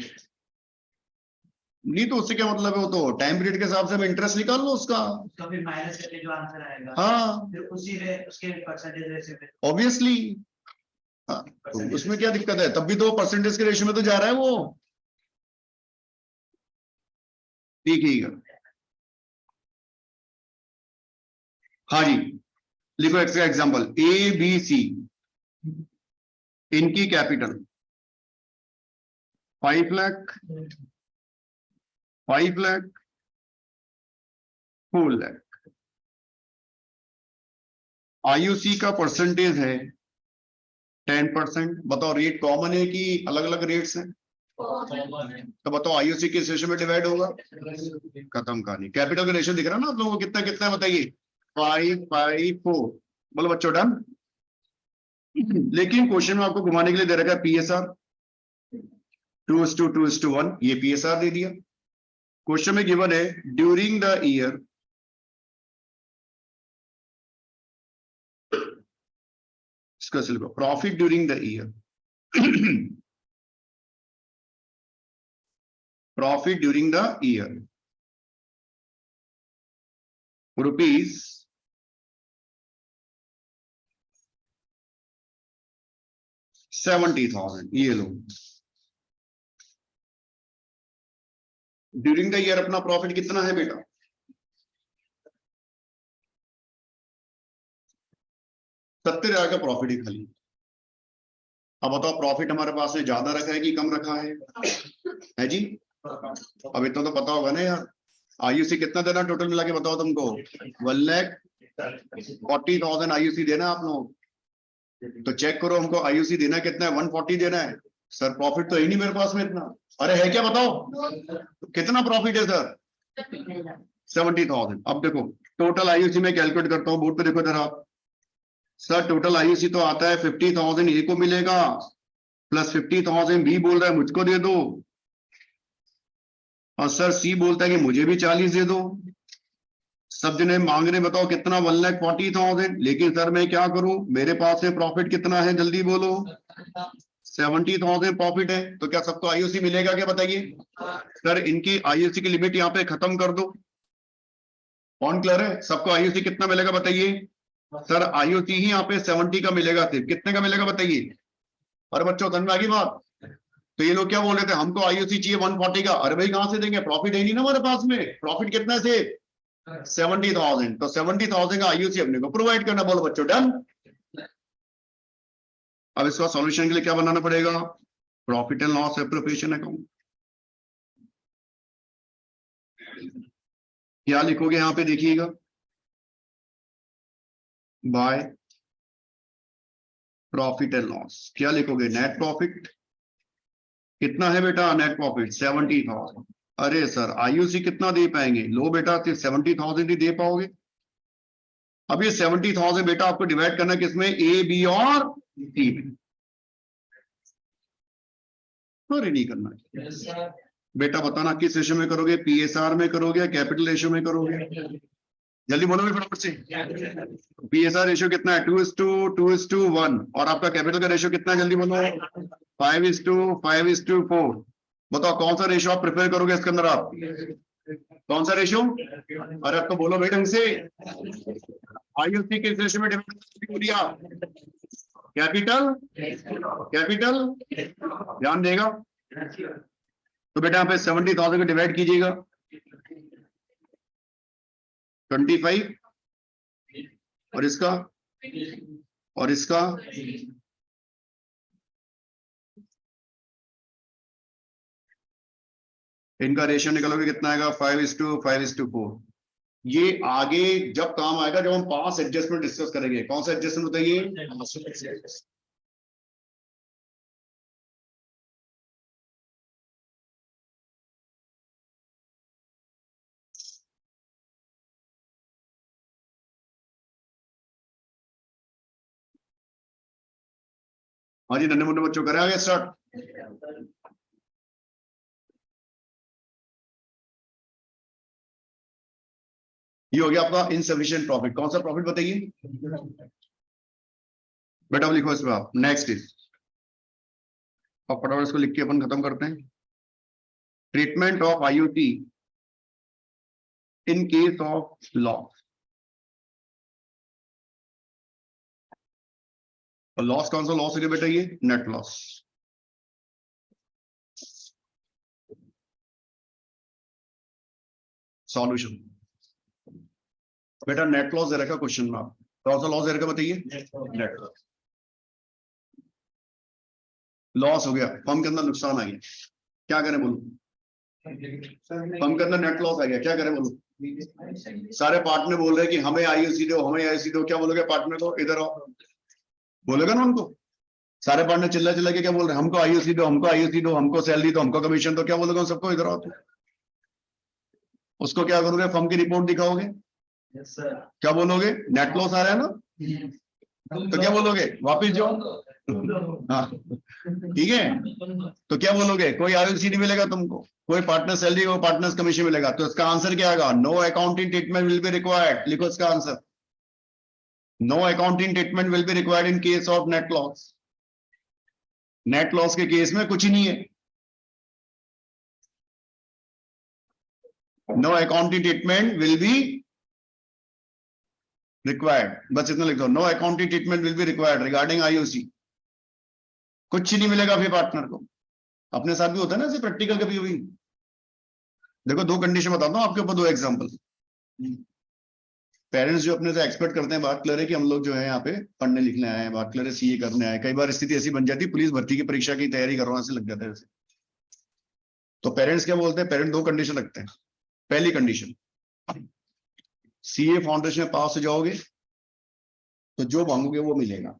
नहीं तो उससे क्या मतलब है, वो तो टाइम पीरियड के हिसाब से हम इंटरेस्ट निकाल लो उसका। उसका फिर माइनस करके जो आंसर आएगा हाँ फिर उसी रे उसके परसेंटेज रेशियो पे। ऑब्वियसली, हाँ तो उसमें क्या दिक्कत है, तब भी तो परसेंटेज के रेशियो में तो जा रहा है वो। ठीक है हाँ जी, लिखो extra example A B C, इनकी कैपिटल 5 लाख, 5 लाख, 4 लाख। आईयूसी का परसेंटेज है 10%। बताओ रेट कॉमन है कि अलग अलग रेट्स हैं, तो बताओ आईयूसी किस रेशियो में डिवाइड होगा, खत्म कहानी। कैपिटल का रेशियो दिख रहा है ना आप लोगों को, कितना कितना बताइए, 5 5 4। बोलो बच्चों डन। लेकिन क्वेश्चन में आपको घुमाने के लिए दे रखा है पीएसआर 2:2:1, ये पीएसआर दे दिया। क्वेश्चन में गिवन है ड्यूरिंग द ईयर, इसका syllabus profit during the year, profit during the year rupees 70,000। ये लो ड्यूरिंग द ईयर अपना प्रॉफिट कितना है बेटा, 70,000 का प्रॉफिट ही खाली। अब बताओ प्रॉफिट हमारे पास में ज्यादा रखा है कि कम रखा है जी। अब इतना तो पता होगा ना यार, आईयूसी कितना देना टोटल मिला के बताओ तुमको, 1,40,000 आईयूसी देना आप लोग। तो चेक करो हमको आईयूसी देना कितना है, 140 देना है। सर प्रॉफिट तो है ही नहीं मेरे पास में इतना। अरे है क्या बताओ, कितना प्रॉफिट है सर, 70,000। अब देखो टोटल आईयूसी में कैलकुलेट करता हूँ, बोर्ड पे देखो जरा आप। सर टोटल आईयूसी तो आता है 50,000 ए को मिलेगा, प्लस 50,000 बी बोल रहा है मुझको दे दो, और सर सी बोलता है कि मुझे भी 40 दे दो। सब जने मांग रहे बताओ कितना, 1,40,000। लेकिन सर मैं क्या करूं, मेरे पास में प्रॉफिट कितना है जल्दी बोलो, 70,000 प्रॉफिट है। तो क्या सबको आईयूसी मिलेगा क्या बताइए। सर इनकी आईयूसी की लिमिट यहाँ पे खत्म कर दो। कौन क्लियर है, सबको आईयूसी कितना मिलेगा बताइए। सर आईयूसी ही यहाँ पे 70 का मिलेगा, सिर्फ कितने का मिलेगा बताइए। अरे बच्चों समझ में आ गई बात। तो ये लोग क्या बोल रहे थे, हमको आईयूसी चाहिए 140 का। अरे भाई कहां से देंगे, प्रॉफिट है नहीं ना हमारे पास में। प्रॉफिट कितना से 70,000, तो 70,000 का आईयूसी अपने को प्रोवाइड करना। बोलो बच्चों डन। अब इसका सॉल्यूशन के लिए क्या बनाना पड़ेगा, profit and loss appropriation account. क्या लिखोगे यहां पे देखिएगा, बाय प्रॉफिट एंड लॉस क्या लिखोगे, नेट प्रॉफिट कितना है बेटा, नेट प्रॉफिट 70,000। अरे सर आईयूसी कितना दे पाएंगे, लो बेटा सिर्फ 70,000 ही दे पाओगे। अब ये 70,000 बेटा आपको डिवाइड करना किसमें, ए बी और सी में। अरे नहीं करना है बेटा, बताना किस रेशियो में करोगे, पीएसआर में करोगे या कैपिटल रेशियो में करोगे, जल्दी बोलोगे फटाफट से। पीएसआर रेशियो कितना है, 2:1, और आपका कैपिटल का रेशियो कितना है जल्दी बोलो, 5:4। बताओ कौन सा रेशियो आप प्रिफर करोगे इसके अंदर, आप कौन सा रेशियो। अरे अब तो बोलो भाई ढंग से, आईयूसी किस रेशियो में डिवाइड दिया, कैपिटल, कैपिटल ध्यान देगा। तो बेटा यहाँ पे 70,000 को डिवाइड कीजिएगा 25, और इसका और इसका, इनका रेशियो निकलोगे कितना आएगा, 5:4। ये आगे जब काम आएगा जब हम पास एडजस्टमेंट डिस्कस करेंगे। कौन सा एडजस्टमेंट बताइए, हाँ जी, नन्हे मुन्ने बच्चों करें आगे स्टार्ट। ये हो गया आपका इनसफिशिएंट प्रॉफिट। कौन सा प्रॉफिट बताइए बेटा, लिखो इसमें आप। नेक्स्ट इज, अब फटाफट इसको लिख के अपन खत्म करते हैं। Treatment of IoT in case of loss. और लॉस कौन सा लॉस है बेटा? ये नेट लॉस। सॉल्यूशन बेटा, नेट लॉस दे रखा क्वेश्चन में। आप कौन सा लॉस दे रखा बताइए? Net loss. लॉस हो गया, फर्म के अंदर नुकसान आ गया, क्या करें बोलो? फर्म के अंदर नेट लॉस आ गया, क्या करें बोलो? सारे पार्टनर बोल रहे हैं कि हमें आईओसी दो, हमें आईओसी दो। क्या बोलोगे पार्टनर को? इधर आओ, बोलेगा ना उनको। सारे पार्टनर चिल्ला चिल्ला के क्या बोल रहे हैं? हमको आईओसी दो, हमको आईओसी दो, हमको सैलरी दो, हमको कमीशन दो। क्या बोलोगे सबको? इधर आओ। तो उसको क्या करोगे? फर्म की रिपोर्ट दिखाओगे, क्या बोलोगे? नेट लॉस आ रहा है ना, तो क्या बोलोगे? वापिस जाओ। हाँ ठीक है, तो क्या बोलोगे? कोई आईओसी नहीं मिलेगा तुमको, कोई पार्टनर सैलरी, कोई पार्टनर कमीशन मिलेगा। तो इसका आंसर क्या आएगा? No accounting treatment will be required. लिखो इसका answer, no accounting treatment will be required in case of net loss. Net loss के केस में कुछ ही नहीं है, no accounting treatment will be required. बस इतना लिख दो, no accounting treatment will be required regarding IOC. कुछ ही नहीं मिलेगा फिर पार्टनर को। अपने साथ भी होता है ना ऐसे प्रैक्टिकल कभी कभी। देखो दो कंडीशन बताता हूं आपके ऊपर, दो एग्जांपल। पेरेंट्स जो अपने से एक्सपेक्ट करते हैं, बात क्लियर है कि हम लोग जो है यहाँ पे पढ़ने लिखने आए हैं, बात क्लियर है सीए करने आए हैं। कई बार स्थिति ऐसी बन जाती है, पुलिस भर्ती की परीक्षा की तैयारी करवाने से लग जाता है वैसे। तो पेरेंट्स क्या बोलते हैं? पेरेंट दो कंडीशन रखते हैं। पहली कंडीशन, सीए फाउंडेशन में पास हो जाओगे तो जो मांगोगे वो मिलेगा,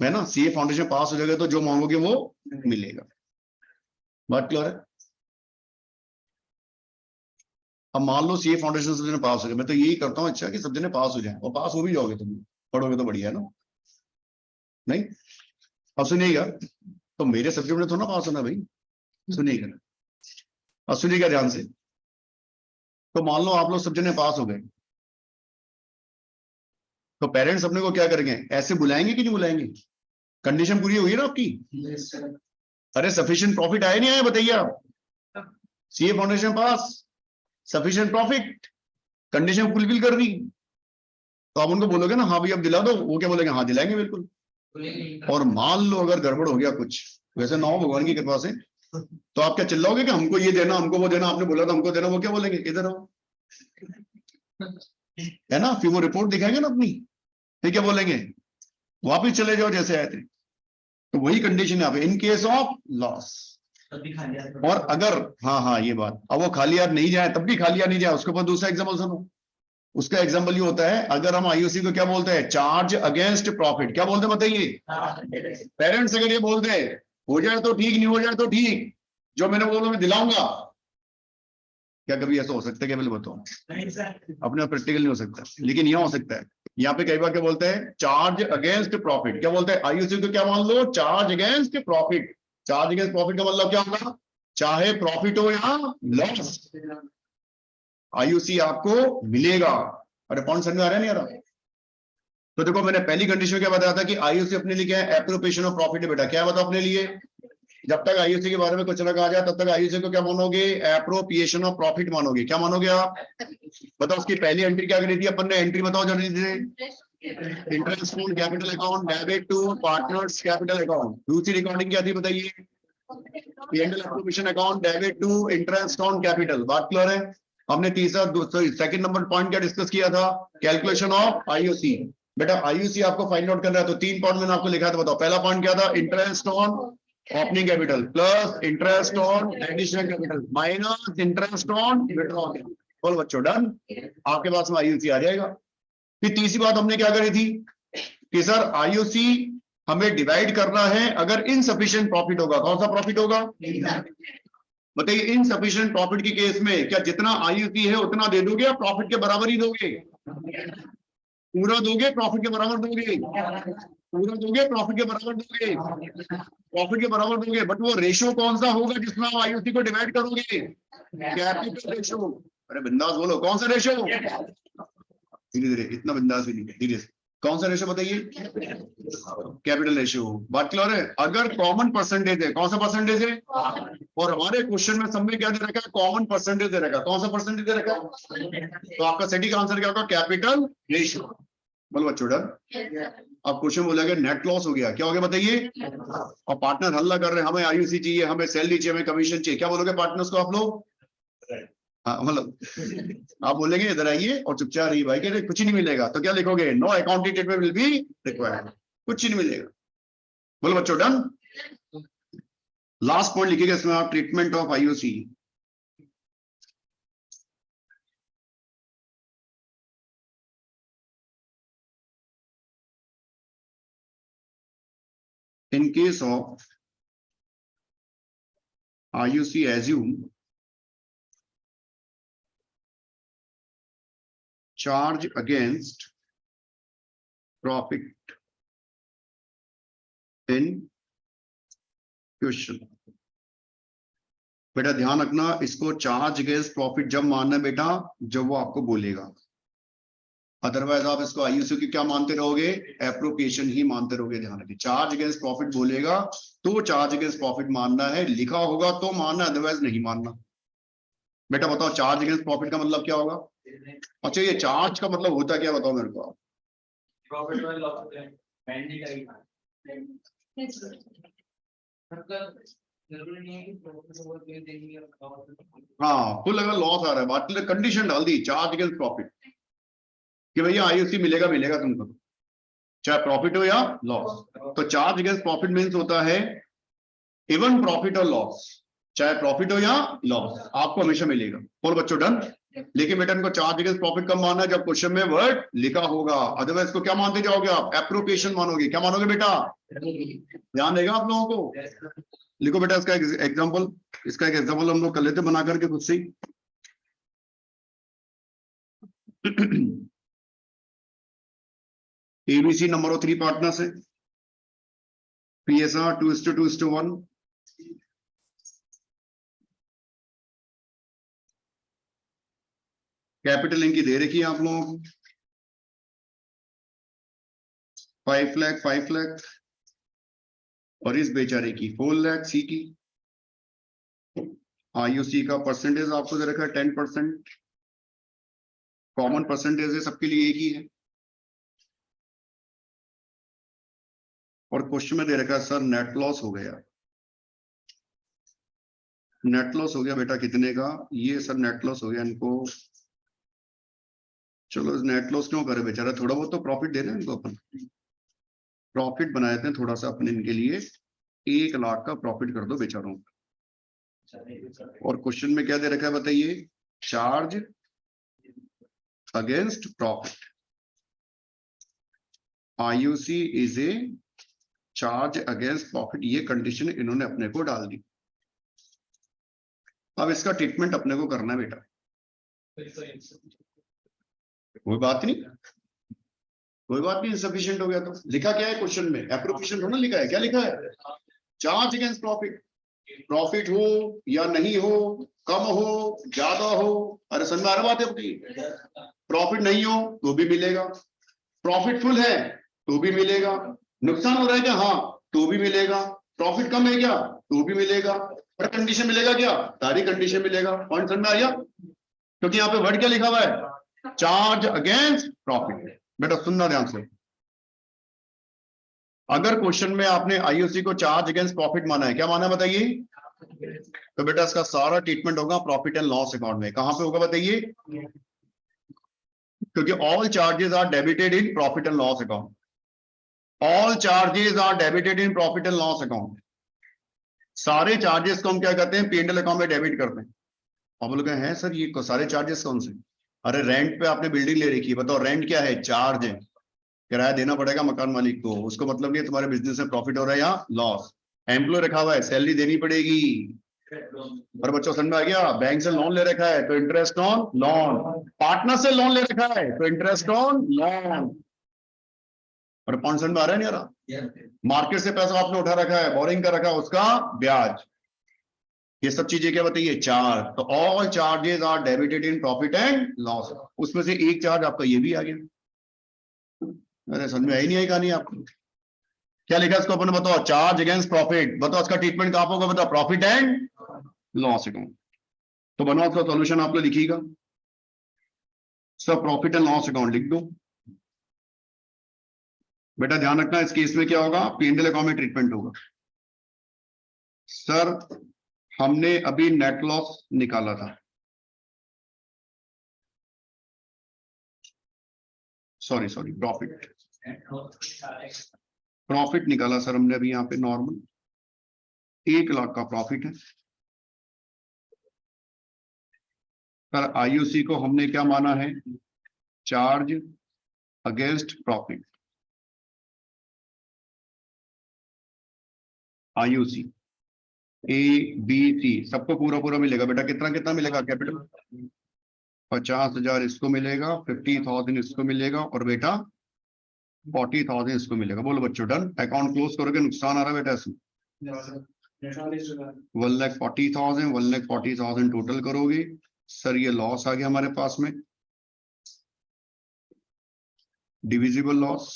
है ना? सीए फाउंडेशन पास हो जाएगा तो जो मांगोगे वो मिलेगा। बात क्लियर है? अब मान लो सीए फाउंडेशन सब जने पास हो गए, मैं तो यही करता हूँ अच्छा कि सब जने पास हो जाए, और पास हो भी जाओगे तुम, पढ़ोगे तो बढ़िया है ना? नहीं? अब सुनिएगा, तो मेरे सब्जेक्ट में थोड़ा पास होना भाई, सुनिएगा और सुनिएगा ध्यान से। तो मान लो आप लोग सब जने पास हो गए, तो पेरेंट्स अपने को क्या करेंगे? ऐसे बुलाएंगे कि नहीं बुलाएंगे? कंडीशन पूरी हुई ना आपकी? अरे सफिशिएंट प्रॉफिट आया नहीं आया बताइए आप? सीए फाउंडेशन पास, सफिशिएंट प्रॉफिट, कंडीशन फुलफिल कर दी, तो आप उनको बोलोगे ना हाँ भाई अब दिला दो। वो क्या बोलेंगे? हाँ दिलाएंगे बिल्कुल। और मान लो अगर गड़बड़ हो गया कुछ, वैसे ना हो भगवान की कृपा से, तो आप क्या चिल्लाओगे कि हमको ये देना, हमको वो देना, आपने बोला था हमको देना? वो क्या बोलेंगे? इधर आओ, है ना? फिर वो रिपोर्ट दिखाएंगे ना अपनी, फिर क्या बोलेंगे? वापिस चले जाओ जैसे आए थे। तो वही कंडीशन है यहाँ पे, इन केस ऑफ लॉस। और अगर हाँ ये बात, अब वो खाली यार नहीं जाए तब भी खाली यार नहीं जाए, उसके ऊपर दूसरा एग्जाम्पल सुनो। उसका एग्जाम्पल ये होता है, अगर हम आईओसी को क्या बोलते हैं? Charge against profit. क्या बोलते हैं बताइए? पेरेंट्स अगर ये बोलते हैं हो जाए तो ठीक, नहीं हो जाए तो ठीक, जो मैंने बोला मैं दिलाऊंगा, क्या कभी ऐसा हो सकता है? क्या पहले बताओ? अपने प्रैक्टिकल नहीं हो सकता, लेकिन यहाँ हो सकता है। यहाँ पे कई बार क्या बोलते हैं? Charge against profit. क्या बोलते हैं? आईओसी को क्या मान लो? Charge against profit. Charge against profit का मतलब क्या होगा? चाहे प्रॉफिट हो या लॉस, आईओसी आपको मिलेगा। अरे पॉइंट समझ में आ रहा है नहीं आ रहा? तो देखो मैंने पहली कंडीशन क्या बताया था कि आईओसी अपने लिए क्या है? एप्रोप्रिएशन ऑफ प्रॉफिट है बेटा। क्या बताओ अपने लिए? जब तक आईओसी के बारे में कुछ ना कहा जाए तब तक आईओसी को क्या मानोगे? एप्रोप्रिएशन ऑफ प्रॉफिट मानोगे। क्या मानोगे आप? बताओ उसकी पहली एंट्री क्या करी थी अपन ने? एंट्री बताओ जल्दी से। Interest on capital account debit to partners capital account. दूसरी रिकॉर्डिंग क्या थी बताइए? P&L appropriation account debit to interest on capital. बात क्लियर है? हमने तीसरा सेकंड नंबर पॉइंट क्या डिस्कस किया था? Calculation of IOC. बेटा आईओसी आपको फाइंड आउट करना है तो 3 पॉइंट मैंने आपको लिखा था, बताओ। पहला पॉइंट क्या था? Interest on opening capital plus interest on additional capital minus interest on withdrawal capital. बोल बच्चों डन, आपके पास में आईओसी आ जाएगा। फिर तीसरी बात हमने क्या करी थी कि सर आईओसी हमें डिवाइड करना है अगर इनसफिशिएंट प्रॉफिट होगा। कौन सा प्रॉफिट होगा बताइए? इनसफिशिएंट प्रॉफिट के केस में क्या जितना आईओसी है उतना दे दोगे या प्रॉफिट के बराबर ही दोगे? पूरा दोगे, प्रॉफिट के बराबर दोगे? पूरा दोगे, प्रॉफिट के बराबर दोगे, प्रॉफिट के बराबर दोगे, बट वो रेशो कौन सा होगा जिसमें आप आईयूसी को डिवाइड करोगे? Capital ratio. अरे बिंदास बोलो, कौन सा रेशो? धीरे धीरे, इतना बिंदास भी नहीं, धीरे से, कौन सा रेशो बताइए? Capital ratio. बात क्लियर है? अगर कॉमन परसेंटेज है, कौन सा परसेंटेज है? और हमारे क्वेश्चन में सब में क्या दे रखा है? कॉमन परसेंटेज दे रखा है। कौन सा परसेंटेज दे रखा है? तो आपका सटीक आंसर क्या होगा? Capital ratio. बोलो बच्चों, डन। अब क्वेश्चन बोलेगा नेट लॉस हो गया, क्या हो गया बताइए? और पार्टनर हल्ला कर रहे हैं, हमें आईयूसी चाहिए, हमें सैलरी चाहिए, हमें कमीशन चाहिए, क्या बोलोगे पार्टनर्स को आप लोग? हाँ, मतलब आप बोलेंगे इधर आइए और चुपचाप रहिए भाई, कहते कुछ ही नहीं मिलेगा, तो क्या लिखोगे? No accounting statement will be required, कुछ ही नहीं मिलेगा। बोलो बच्चों, डन। लास्ट पॉइंट लिखिएगा इसमें आप, treatment of IUC. In case of IUC, assume charge against profit in question. बेटा ध्यान रखना, इसको चार्ज अगेंस्ट प्रॉफिट जब मानना है बेटा, जब वो आपको बोलेगा, अदरवाइज आप इसको आईयूसी की क्या मानते रहोगे? एप्रोप्रिएशन ही मानते रहोगे। ध्यान रखिए, चार्ज अगेंस्ट प्रॉफिट बोलेगा तो चार्ज अगेंस्ट प्रॉफिट मानना है, लिखा होगा तो मानना, अदरवाइज नहीं मानना। बेटा बताओ, चार्ज अगेंस्ट प्रॉफिट का मतलब क्या होगा? अच्छा, ये चार्ज का मतलब होता क्या, बताओ मेरे को। प्रॉफिट और लॉस पेंडिंग का मतलब जरूरी नहीं है कि प्रॉफिट और दे देंगे। हाँ, फुल अगर लॉस आ रहा है, बात कंडीशन डाल दी, चार्ज अगेंस्ट प्रॉफिट, कि भैया आईयूसी मिलेगा, मिलेगा तुमको, चाहे प्रॉफिट हो या लॉस। तो चार्ज अगेंस्ट प्रॉफिट मीन्स होता है इवन प्रॉफिट और लॉस, चाहे प्रॉफिट हो या लॉस, आपको हमेशा मिलेगा। और बच्चों डन। लेकिन बेटा इनको चार्ज अगेंस्ट प्रॉफिट कब मानना है? जब क्वेश्चन में वर्ड लिखा होगा, अदरवाइज को क्या मानते जाओगे आप? एप्रोप्रिएशन मानोगे। क्या मानोगे बेटा? ध्यान देगा आप लोगों को। लिखो बेटा इसका एग्जाम्पल, इसका एक एग्जाम्पल हम लोग कर लेते बना करके खुद से ही। एबीसी नंबर ऑफ 3 पार्टनर्स है, पीएसआर 2:2:1। कैपिटल इनकी दे रखी है आप लोगों को, 5 लाख 5 लाख, और इस बेचारे की 4 लाख सी की। आईयूसी का परसेंटेज आपको दे रखा है 10%, कॉमन परसेंटेज है, सबके लिए एक ही है। और क्वेश्चन में दे रखा है सर नेट लॉस हो गया। नेट लॉस हो गया बेटा कितने का? ये सर नेट लॉस हो गया इनको, चलो नेट लॉस क्यों करे बेचारा, थोड़ा बहुत तो प्रॉफिट दे रहे हैं इनको, अपन प्रॉफिट बनाए थे थोड़ा सा अपने इनके लिए, 1 लाख का प्रॉफिट कर दो बेचारों को। और क्वेश्चन में क्या दे रखा है बताइए? Charge against profit, IUC is a charge against profit, ये कंडीशन इन्होंने अपने को डाल दी। अब इसका ट्रीटमेंट अपने को करना है बेटा, कोई बात नहीं, कोई बात नहीं, इनसफिशिएंट हो गया तो लिखा क्या है क्वेश्चन में? एप्रोप्रिएशन होना लिखा है, क्या लिखा है? चार्ज अगेंस्ट प्रॉफिट, प्रॉफिट हो या नहीं हो, कम हो ज्यादा हो, अरे समझ में आ रहा बात है आपकी? प्रॉफिट नहीं हो तो भी मिलेगा, प्रॉफिट फुल है तो भी मिलेगा, नुकसान हो रहा है क्या? हाँ, तो भी मिलेगा, प्रॉफिट कम है क्या? तो भी मिलेगा, पर कंडीशन मिलेगा क्या? सारी कंडीशन मिलेगा। पॉइंट समझ में आ गया? क्योंकि यहाँ पे वर्ड क्या लिखा हुआ है? Charge against profit. बेटा सुनना ध्यान से, अगर क्वेश्चन में आपने आईयूसी को चार्ज अगेंस्ट प्रॉफिट माना है, क्या माना है बताइए? तो बेटा इसका सारा ट्रीटमेंट होगा प्रॉफिट एंड लॉस अकाउंट में। कहां पे होगा बताइए? क्योंकि all charges are debited in profit and loss account, all charges are debited in profit and loss account. सारे चार्जेस को हम क्या करते हैं? P&L अकाउंट में डेबिट करते हैं। आप लोग हैं सर ये सारे चार्जेस कौन से? अरे रेंट पे आपने बिल्डिंग ले रखी है, बताओ रेंट क्या है? चार्ज है, किराया देना पड़ेगा मकान मालिक को, उसको मतलब नहीं तुम्हारे बिजनेस में प्रॉफिट हो रहा है या लॉस। एम्प्लॉय रखा हुआ है, सैलरी देनी पड़ेगी। और बच्चों समझ में आ गया? बैंक से लोन ले रखा है तो इंटरेस्ट ऑन लोन, पार्टनर से लोन ले रखा है तो इंटरेस्ट ऑन लोन, और पॉइंट समझ में आ रहा है नहीं आ रहा? Yeah. मार्केट से पैसा आपने उठा रखा है, बोरिंग कर रखा है, उसका ब्याज, ये सब चीजें क्या बताइए? चार्ज। तो all charges are debited in profit and loss. उसमें से एक चार्ज आपका ये भी आ गया। अरे समझ में आई नहीं आई कहानी आपको? क्या लिखा इसको अपन बताओ? Charge against profit. बताओ इसका ट्रीटमेंट कहां होगा? बताओ प्रॉफिट एंड लॉस अकाउंट। तो बनाओ इसका सॉल्यूशन, आपको लिखिएगा सब प्रॉफिट एंड लॉस अकाउंट लिख दो। बेटा ध्यान रखना, इस केस में क्या होगा? P&L अकाउंट में ट्रीटमेंट होगा। सर हमने अभी नेट लॉस निकाला था, सॉरी प्रॉफिट निकाला सर हमने अभी यहाँ पे नॉर्मल 1 लाख का प्रॉफिट है। सर आईयूसी को हमने क्या माना है? Charge against profit. IUC ABC सबको पूरा मिलेगा बेटा। कितना कितना मिलेगा? कैपिटल 50,000 इसको मिलेगा, 50,000 इसको मिलेगा, और बेटा 40,000 इसको मिलेगा। बोलो बच्चों डन। अकाउंट क्लोज करोगे, नुकसान आ रहा है बेटा इसमें 1,40,000 1,40,000 टोटल करोगे। सर ये लॉस आ गया हमारे पास में, डिविजिबल लॉस।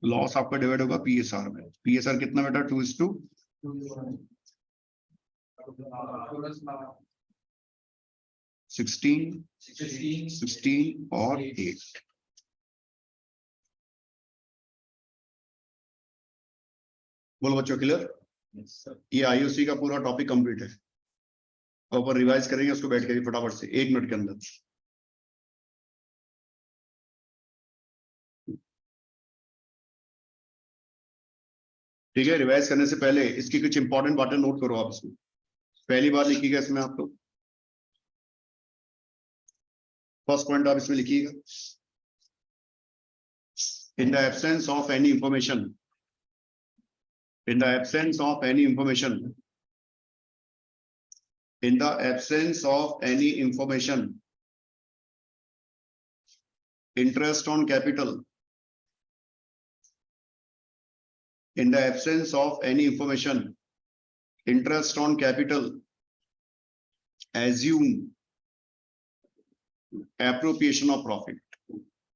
लॉस आपका डिवाइड होगा PSR में। PSR कितना बेटा? 2:16 16 और 8। बोलो बच्चों क्लियर? ये आईयूसी का पूरा टॉपिक कंप्लीट है। और ऊपर रिवाइज करेंगे उसको बैठ कर फटाफट से 1 मिनट के अंदर। ठीक है, रिवाइज करने से पहले इसकी कुछ इंपॉर्टेंट बातें नोट करो आप इसमें। पहली बार लिखिएगा इसमें आप लोग, फर्स्ट पॉइंट आप इसमें लिखिएगा, इन the absence of any information, in the absence of any information, in the absence of any information, interest on capital, in the absence of any information, interest on capital, assume appropriation of profit.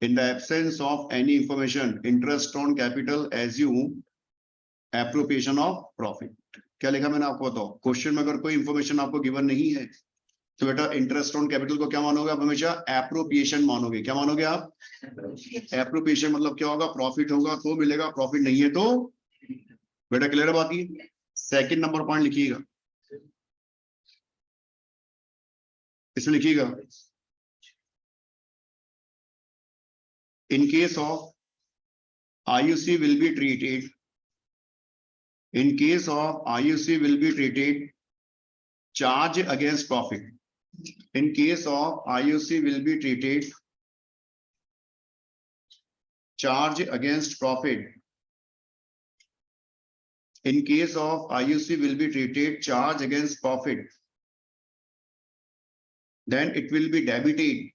In the absence of any information, interest on capital, assume appropriation of profit. क्या लिखा मैंने आपको बताओ? Question में अगर कोई information आपको given नहीं है तो बेटा इंटरेस्ट ऑन कैपिटल को क्या मानोगे आप? हमेशा एप्रोप्रिएशन मानोगे। क्या मानोगे आप? एप्रोप्रिएशन मतलब क्या होगा? प्रॉफिट होगा तो मिलेगा, प्रॉफिट नहीं है तो। बेटा क्लियर है बात ये? सेकंड नंबर पॉइंट लिखिएगा, इसमें लिखिएगा, इन case of IUC will be treated, in case of IUC will be treated charge against profit. In case of IUC will be treated charge against profit. In case of IUC will be treated charge against profit. Then it will be debited.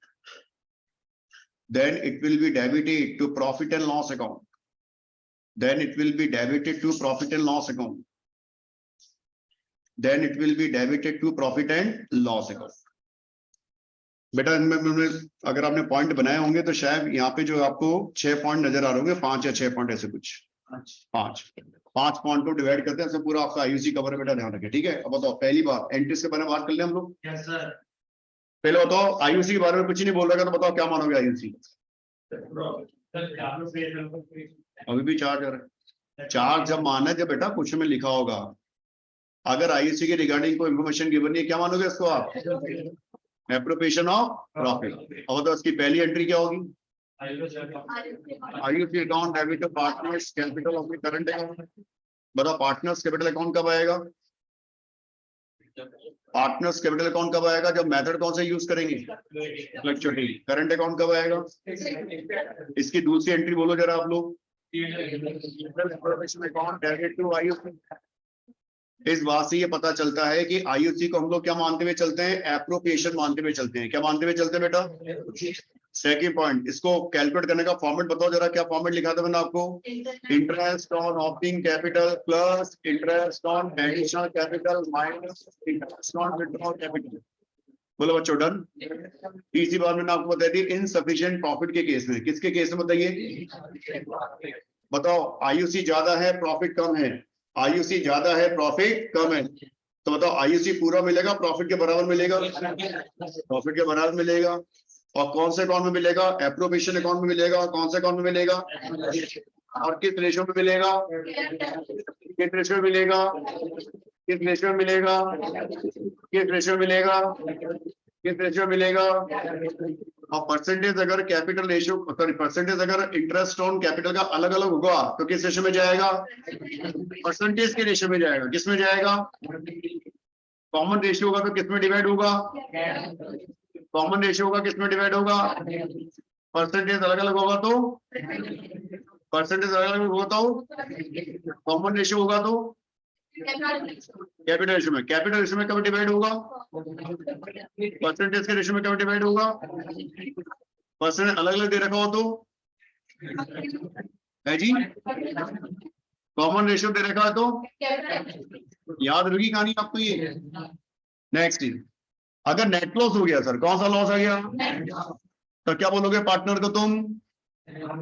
Then it will be debited to profit and loss account. Then it will be debited to profit and loss account. Then it will be debited to profit and loss account. बेटा इनमें अगर आपने point बनाए होंगे तो शायद यहाँ पे जो आपको 6 पॉइंट नजर आ रहे होंगे, 5 या 6 पॉइंट ऐसे कुछ, 5 पॉइंट को डिवाइड करते हैं, सब पूरा आपका IUC कवर है बेटा, ध्यान रखें। ठीक है, अब बताओ पहली बात एंट्रीज के बारे में बात कर ले हम लोग। Yes sir. पहले बताओ IUC के बारे में कुछ नहीं बोल रहा, तो बताओ क्या मानोगे IUC? अभी भी चार्ज आ रहा है। चार्ज जब माना जब बेटा कुछ में लिखा होगा, अगर IUC के रिगार्डिंग कोई इंफॉर्मेशन गिवन नहीं है, क्या मानोगे इसको आप? Appropriation of profit. और तो उसकी पहली एंट्री क्या होगी? IUC account debit to partners capital of the current account. बताओ पार्टनर्स कैपिटल अकाउंट कब आएगा? पार्टनर्स कैपिटल अकाउंट कब आएगा? जब मेथड कौन सा यूज करेंगे? फ्लक्चुएटिंग। करंट अकाउंट कब आएगा? इसकी दूसरी एंट्री बोलो जरा आप लोग। Account debit to IUC। इस बात से ये पता चलता है कि आईयूसी को हम लोग क्या मानते हुए चलते हैं, एप्रोप्रिएशन मानते हुए चलते हैं। क्या मानते हुए चलते हैं बेटा? सेकंड पॉइंट, इसको कैलकुलेट करने का फॉर्मेट बताओ जरा, क्या फॉर्मेट लिखा था मैंने आपको? Interest on opening capital plus interest on additional capital minus interest on withdrawal capital. बोलो बच्चों डन। तीसरी बार मैंने आपको बता दी इनसफिशिएंट प्रॉफिट के केस में। किसके केस में बताइए? बताओ, आईयूसी ज्यादा है प्रॉफिट कम है, आईयूसी ज्यादा है प्रॉफिट कम है, तो बताओ आईयूसी पूरा मिलेगा प्रॉफिट के बराबर मिलेगा? प्रॉफिट के बराबर मिलेगा। और कौन से अकाउंट में मिलेगा? एप्रोप्रिएशन अकाउंट में मिलेगा। कौन से अकाउंट में मिलेगा? और किस रेशियो में मिलेगा? किस रेशियो में मिलेगा? किस रेशियो में मिलेगा? किस रेशियो में मिलेगा? किस रेशियो में मिलेगा? और परसेंटेज अगर कैपिटल रेशियो, सॉरी परसेंटेज अगर इंटरेस्ट ऑन कैपिटल का अलग अलग होगा तो किस रेशियो में जाएगा? परसेंटेज के रेशियो में जाएगा। किस में जाएगा? कॉमन रेशियो होगा तो किस में डिवाइड होगा? कॉमन रेशियो होगा किस में डिवाइड होगा? परसेंटेज अलग अलग होगा तो, परसेंटेज अलग अलग होगा तो, कॉमन रेशियो होगा तो कैपिटल रेशियो में। कैपिटल रेशियो में कब डिवाइड होगा? परसेंटेज के रेशियो में कब डिवाइड होगा? परसेंटेज अलग अलग दे रखा हो तो है जी, कॉमन रेशियो दे रखा है तो याद रखी कहानी आपको ये। नेक्स्ट, अगर नेट लॉस हो गया सर, कौन सा लॉस आ गया? तो क्या बोलोगे पार्टनर को तुम? हाँ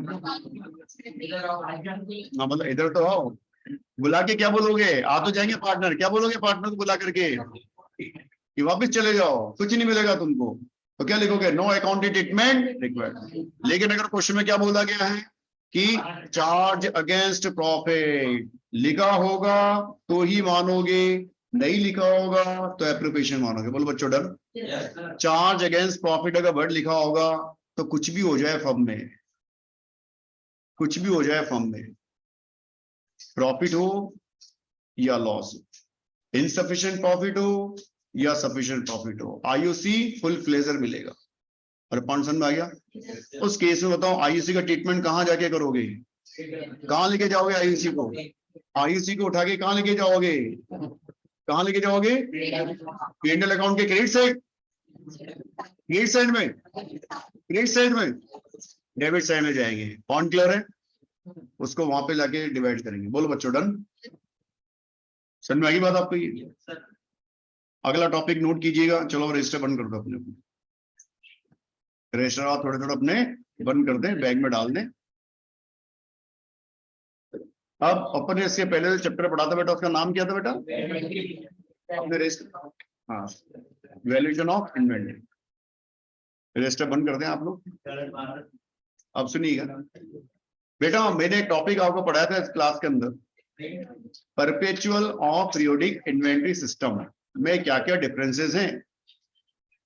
मतलब इधर तो आओ, बुला के क्या बोलोगे? आ तो जाएंगे पार्टनर, क्या बोलोगे पार्टनर को बुला करके कि वापस चले जाओ, कुछ नहीं मिलेगा तुमको, तो क्या लिखोगे? No accounting treatment required. लेकिन अगर क्वेश्चन में क्या बोला गया है कि चार्ज अगेंस्ट प्रॉफिट लिखा होगा तो ही मानोगे, नहीं लिखा होगा तो एप्रोप्रिएशन मानोगे। बोलो बच्चों डन। चार्ज अगेंस्ट प्रॉफिट अगर वर्ड लिखा होगा तो कुछ भी हो जाए फर्म में, कुछ भी हो जाए फर्म में, प्रॉफिट हो या लॉस हो, इनसफिशिएंट प्रॉफिट हो या सफिशिएंट प्रॉफिट हो, आईयूसी फुल फ्लेजर मिलेगा। और पॉइंट समझ में आ गया? उस केस में बताओ आईयूसी का ट्रीटमेंट कहां जाके करोगे? कहां लेके जाओगे आईयूसी को? आईयूसी को उठा के कहां लेके जाओगे? कहां लेके जाओगे? पी&एल अकाउंट के क्रेडिट साइड, क्रेडिट साइड में, क्रेडिट साइड में, डेबिट साइड में जाएंगे। पॉइंट क्लियर है? उसको वहां पे लाके डिवाइड करेंगे। बोलो बच्चों डन। समझ में आ गई बात आपको ये? अगला टॉपिक नोट कीजिएगा। चलो रजिस्टर बंद कर दो अपने, रजिस्टर आप थोड़े थोड़े अपने बंद कर दें, बैग में डाल दें। अब अपन ने इसके पहले जो चैप्टर पढ़ा था बेटा, उसका नाम क्या था बेटा? अपने रजिस्टर, हाँ, वैल्यूएशन ऑफ इन्वेंटरी। रजिस्टर बंद कर दें आप लोग। अब सुनिएगा बेटा, मैंने एक टॉपिक आपको पढ़ाया था इस क्लास के अंदर, परपेचुअल और पीरियोडिक इन्वेंटरी सिस्टम में क्या क्या डिफरेंसेस हैं।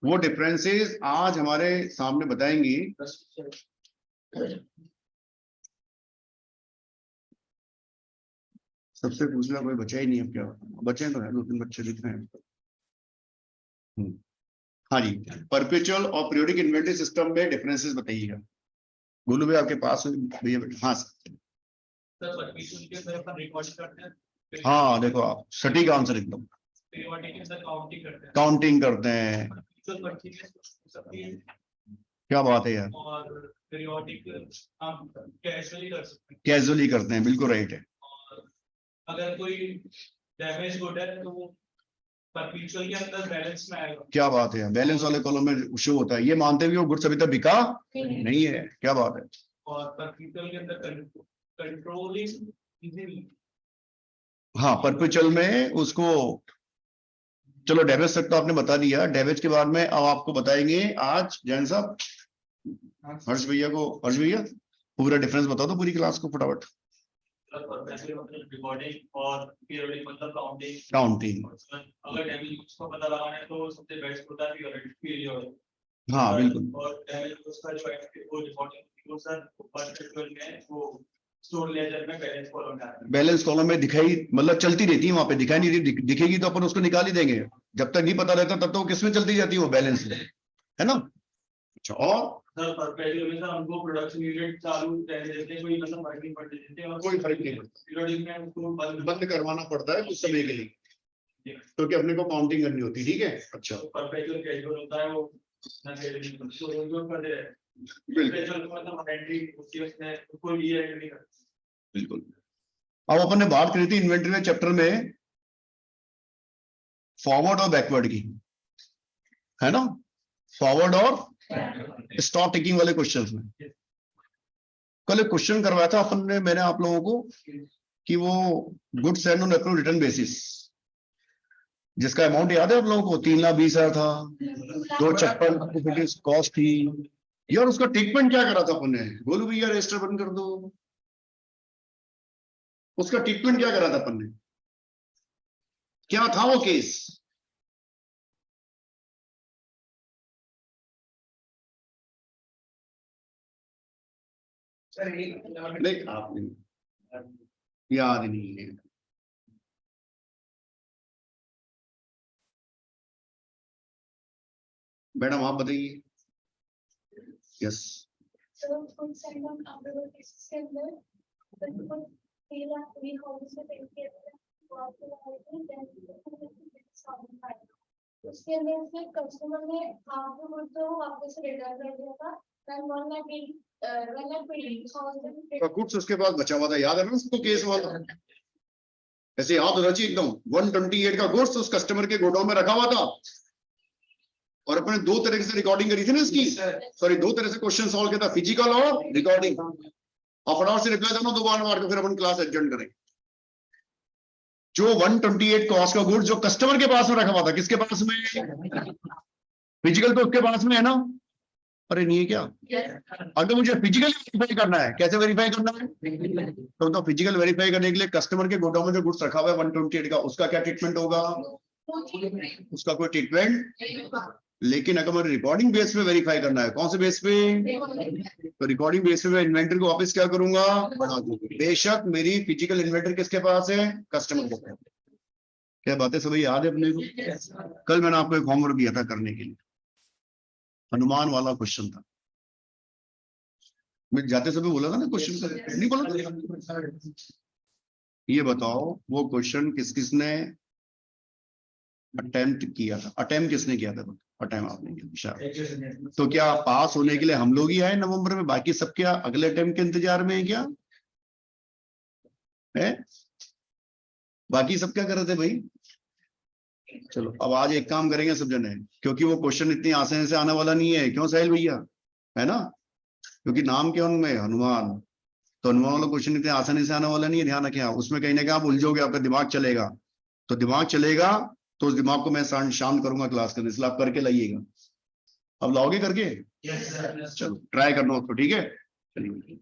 वो डिफरेंसेस आज हमारे सामने बताएंगी। सबसे पूछना कोई बचा ही नहीं है क्या? बचे तो है, 2-3 बच्चे दिख रहे हैं। हाँ जी, परपेचुअल और पीरियोडिक इन्वेंटरी सिस्टम में डिफरेंसेस बताइएगा। बोलू भाई आपके पास भैया? हाँ हाँ, देखो आप सटीक आंसर एकदम, काउंटिंग करते हैं। क्या बात है यार, और पीरियोडिक हम कैजुअली कर सकते हैं। कैजुअली करते हैं, बिल्कुल राइट है। अगर कोई डैमेज गुड है तो वो परपेचुअल के अंदर बैलेंस में आएगा। क्या बात है, बैलेंस वाले कॉलम में शो होता है, ये मानते हुए वो गुड्स अभी तक बिका नहीं है। क्या बात है। और परपेचुअल के अंदर कंट्रोलिंग इजीली, हाँ परपेचुअल में उसको, चलो डैमेज तक तो आपने बता दिया, डैमेज के बाद में अब आपको बताएंगे आज जैन साहब, हर्ष भैया को, हर्ष भैया पूरा डिफरेंस बता दो पूरी क्लास को फटाफट। रिकॉर्डिंग और पीरियोडिक मतलब काउंटिंग। काउंटिंग, अगर डैमेज को पता लगाना है तो सबसे बेस्ट होता है पीरियोडिक। हाँ बिल्कुल। और डैमेज उसका जो है वो रिकॉर्डिंग वो सर परपेचुअल में वो स्टोर लेजर में बैलेंस कॉलम में आता है। बैलेंस कॉलम में दिखाई मतलब चलती रहती है, वहां पे दिखाई नहीं रही, दिखेगी तो अपन उसको निकाल ही देंगे। जब तक नहीं पता रहता तब तो किसमें चलती जाती है वो बैलेंस में, है ना? अच्छा, और सर परपेचुअल में सर हमको प्रोडक्शन यूनिट चालू रहने देते हैं, कोई मतलब वर्किंग पड़ने देते हैं और कोई फर्क नहीं पड़ता, पीरियोडिक में उसको बंद करवाना पड़ता है कुछ समय के लिए। क्योंकि अपने को काउंटिंग करनी होती है, ठीक है। अच्छा परपेचुअल कैजुअल होता है वो ना कैजुअल तो जो कर दे बिल्कुल परपेचुअल का मतलब एंट्री उसकी उसने कोई भी एंट्री कर बिल्कुल। अब अपन ने बात करी थी इन्वेंटरी में चैप्टर में फॉरवर्ड और बैकवर्ड की, है ना, फॉरवर्ड और स्टॉक टेकिंग वाले क्वेश्चंस में। कल एक क्वेश्चन करवाया था अपन ने, मैंने आप लोगों को, कि वो goods and on approved return basis, जिसका अमाउंट याद है आप लोगों को, 3,20,000 था, 256 कॉस्ट थी यार। उसका ट्रीटमेंट क्या करा था अपन ने? बोलो भैया रजिस्टर बंद कर दो। उसका ट्रीटमेंट क्या करा था अपन ने? क्या था वो केस? नहीं आप नहीं, याद नहीं है। मैडम आप बताइए। यस उसके अंदर से कस्टमर ने आपको बोलते हो वापस रिटर्न कर दिया था, गुड्स उसके पास बचा हुआ था, याद है ना उसको केस वाला? ऐसे याद होना चाहिए एकदम। 128 का गुड्स उस कस्टमर के गोडाउन में रखा हुआ था, और अपने दो तरह से रिकॉर्डिंग करी थी ना इसकी, सॉरी दो तरह से क्वेश्चन सॉल्व किया था, फिजिकल और रिकॉर्डिंग। और फटाफट से रिप्लाई दोनों दो बार मार के फिर अपन क्लास एडजॉर्न करेंगे। जो 128 कॉस्ट का गुड्स जो कस्टमर के पास में रखा हुआ था, किसके पास में? फिजिकल तो उसके पास में है ना। अरे नहीं है क्या? अगर मुझे फिजिकली वेरीफाई करना है, कैसे वेरीफाई करना है? तो फिजिकल वेरीफाई करने के लिए कस्टमर के गोडाउन में जो गुड्स रखा हुआ है 128 का, उसका क्या ट्रीटमेंट होगा? उसका कोई ट्रीटमेंट। लेकिन अगर मुझे रिकॉर्डिंग बेस पे वेरीफाई करना है, कौन से बेस पे? तो रिकॉर्डिंग बेस पे मैं इन्वेंटरी को वापस क्या करूंगा? बढ़ा दूंगा। बेशक मेरी फिजिकल इन्वेंटरी किसके पास है? कस्टमर के पास। क्या बातें सभी याद है अपने को? कल मैंने आपको एक होमवर्क दिया था करने के लिए, अनुमान वाला क्वेश्चन था। मैं जाते समय बोला था ना क्वेश्चन, नहीं बोला? ये बताओ वो क्वेश्चन किस किसने अटेम्प्ट किया था? अटेम्प्ट किसने किया था? अटेम्प्ट आपने किया शायद। तो क्या पास होने के लिए हम लोग ही आए नवंबर में, बाकी सब क्या अगले अटेम्प्ट के इंतजार में है क्या है? बाकी सब क्या कर रहे थे भाई? चलो अब आज एक काम करेंगे सब जने, क्योंकि वो क्वेश्चन इतनी आसानी से आने वाला नहीं है, क्यों साहिल भैया? है ना, क्योंकि नाम क्या उनमें हनुमान, तो हनुमान वाला क्वेश्चन इतने आसानी से आने वाला नहीं है, ध्यान रखें आप। उसमें कहीं ना कहीं आप उलझोगे, आपका दिमाग चलेगा, तो दिमाग चलेगा तो उस दिमाग को मैं शांत करूंगा क्लास करने, इसलिए आप करके लाइएगा। अब लाओगे करके? चलो ट्राई करना उसको, ठीक है? चलिए।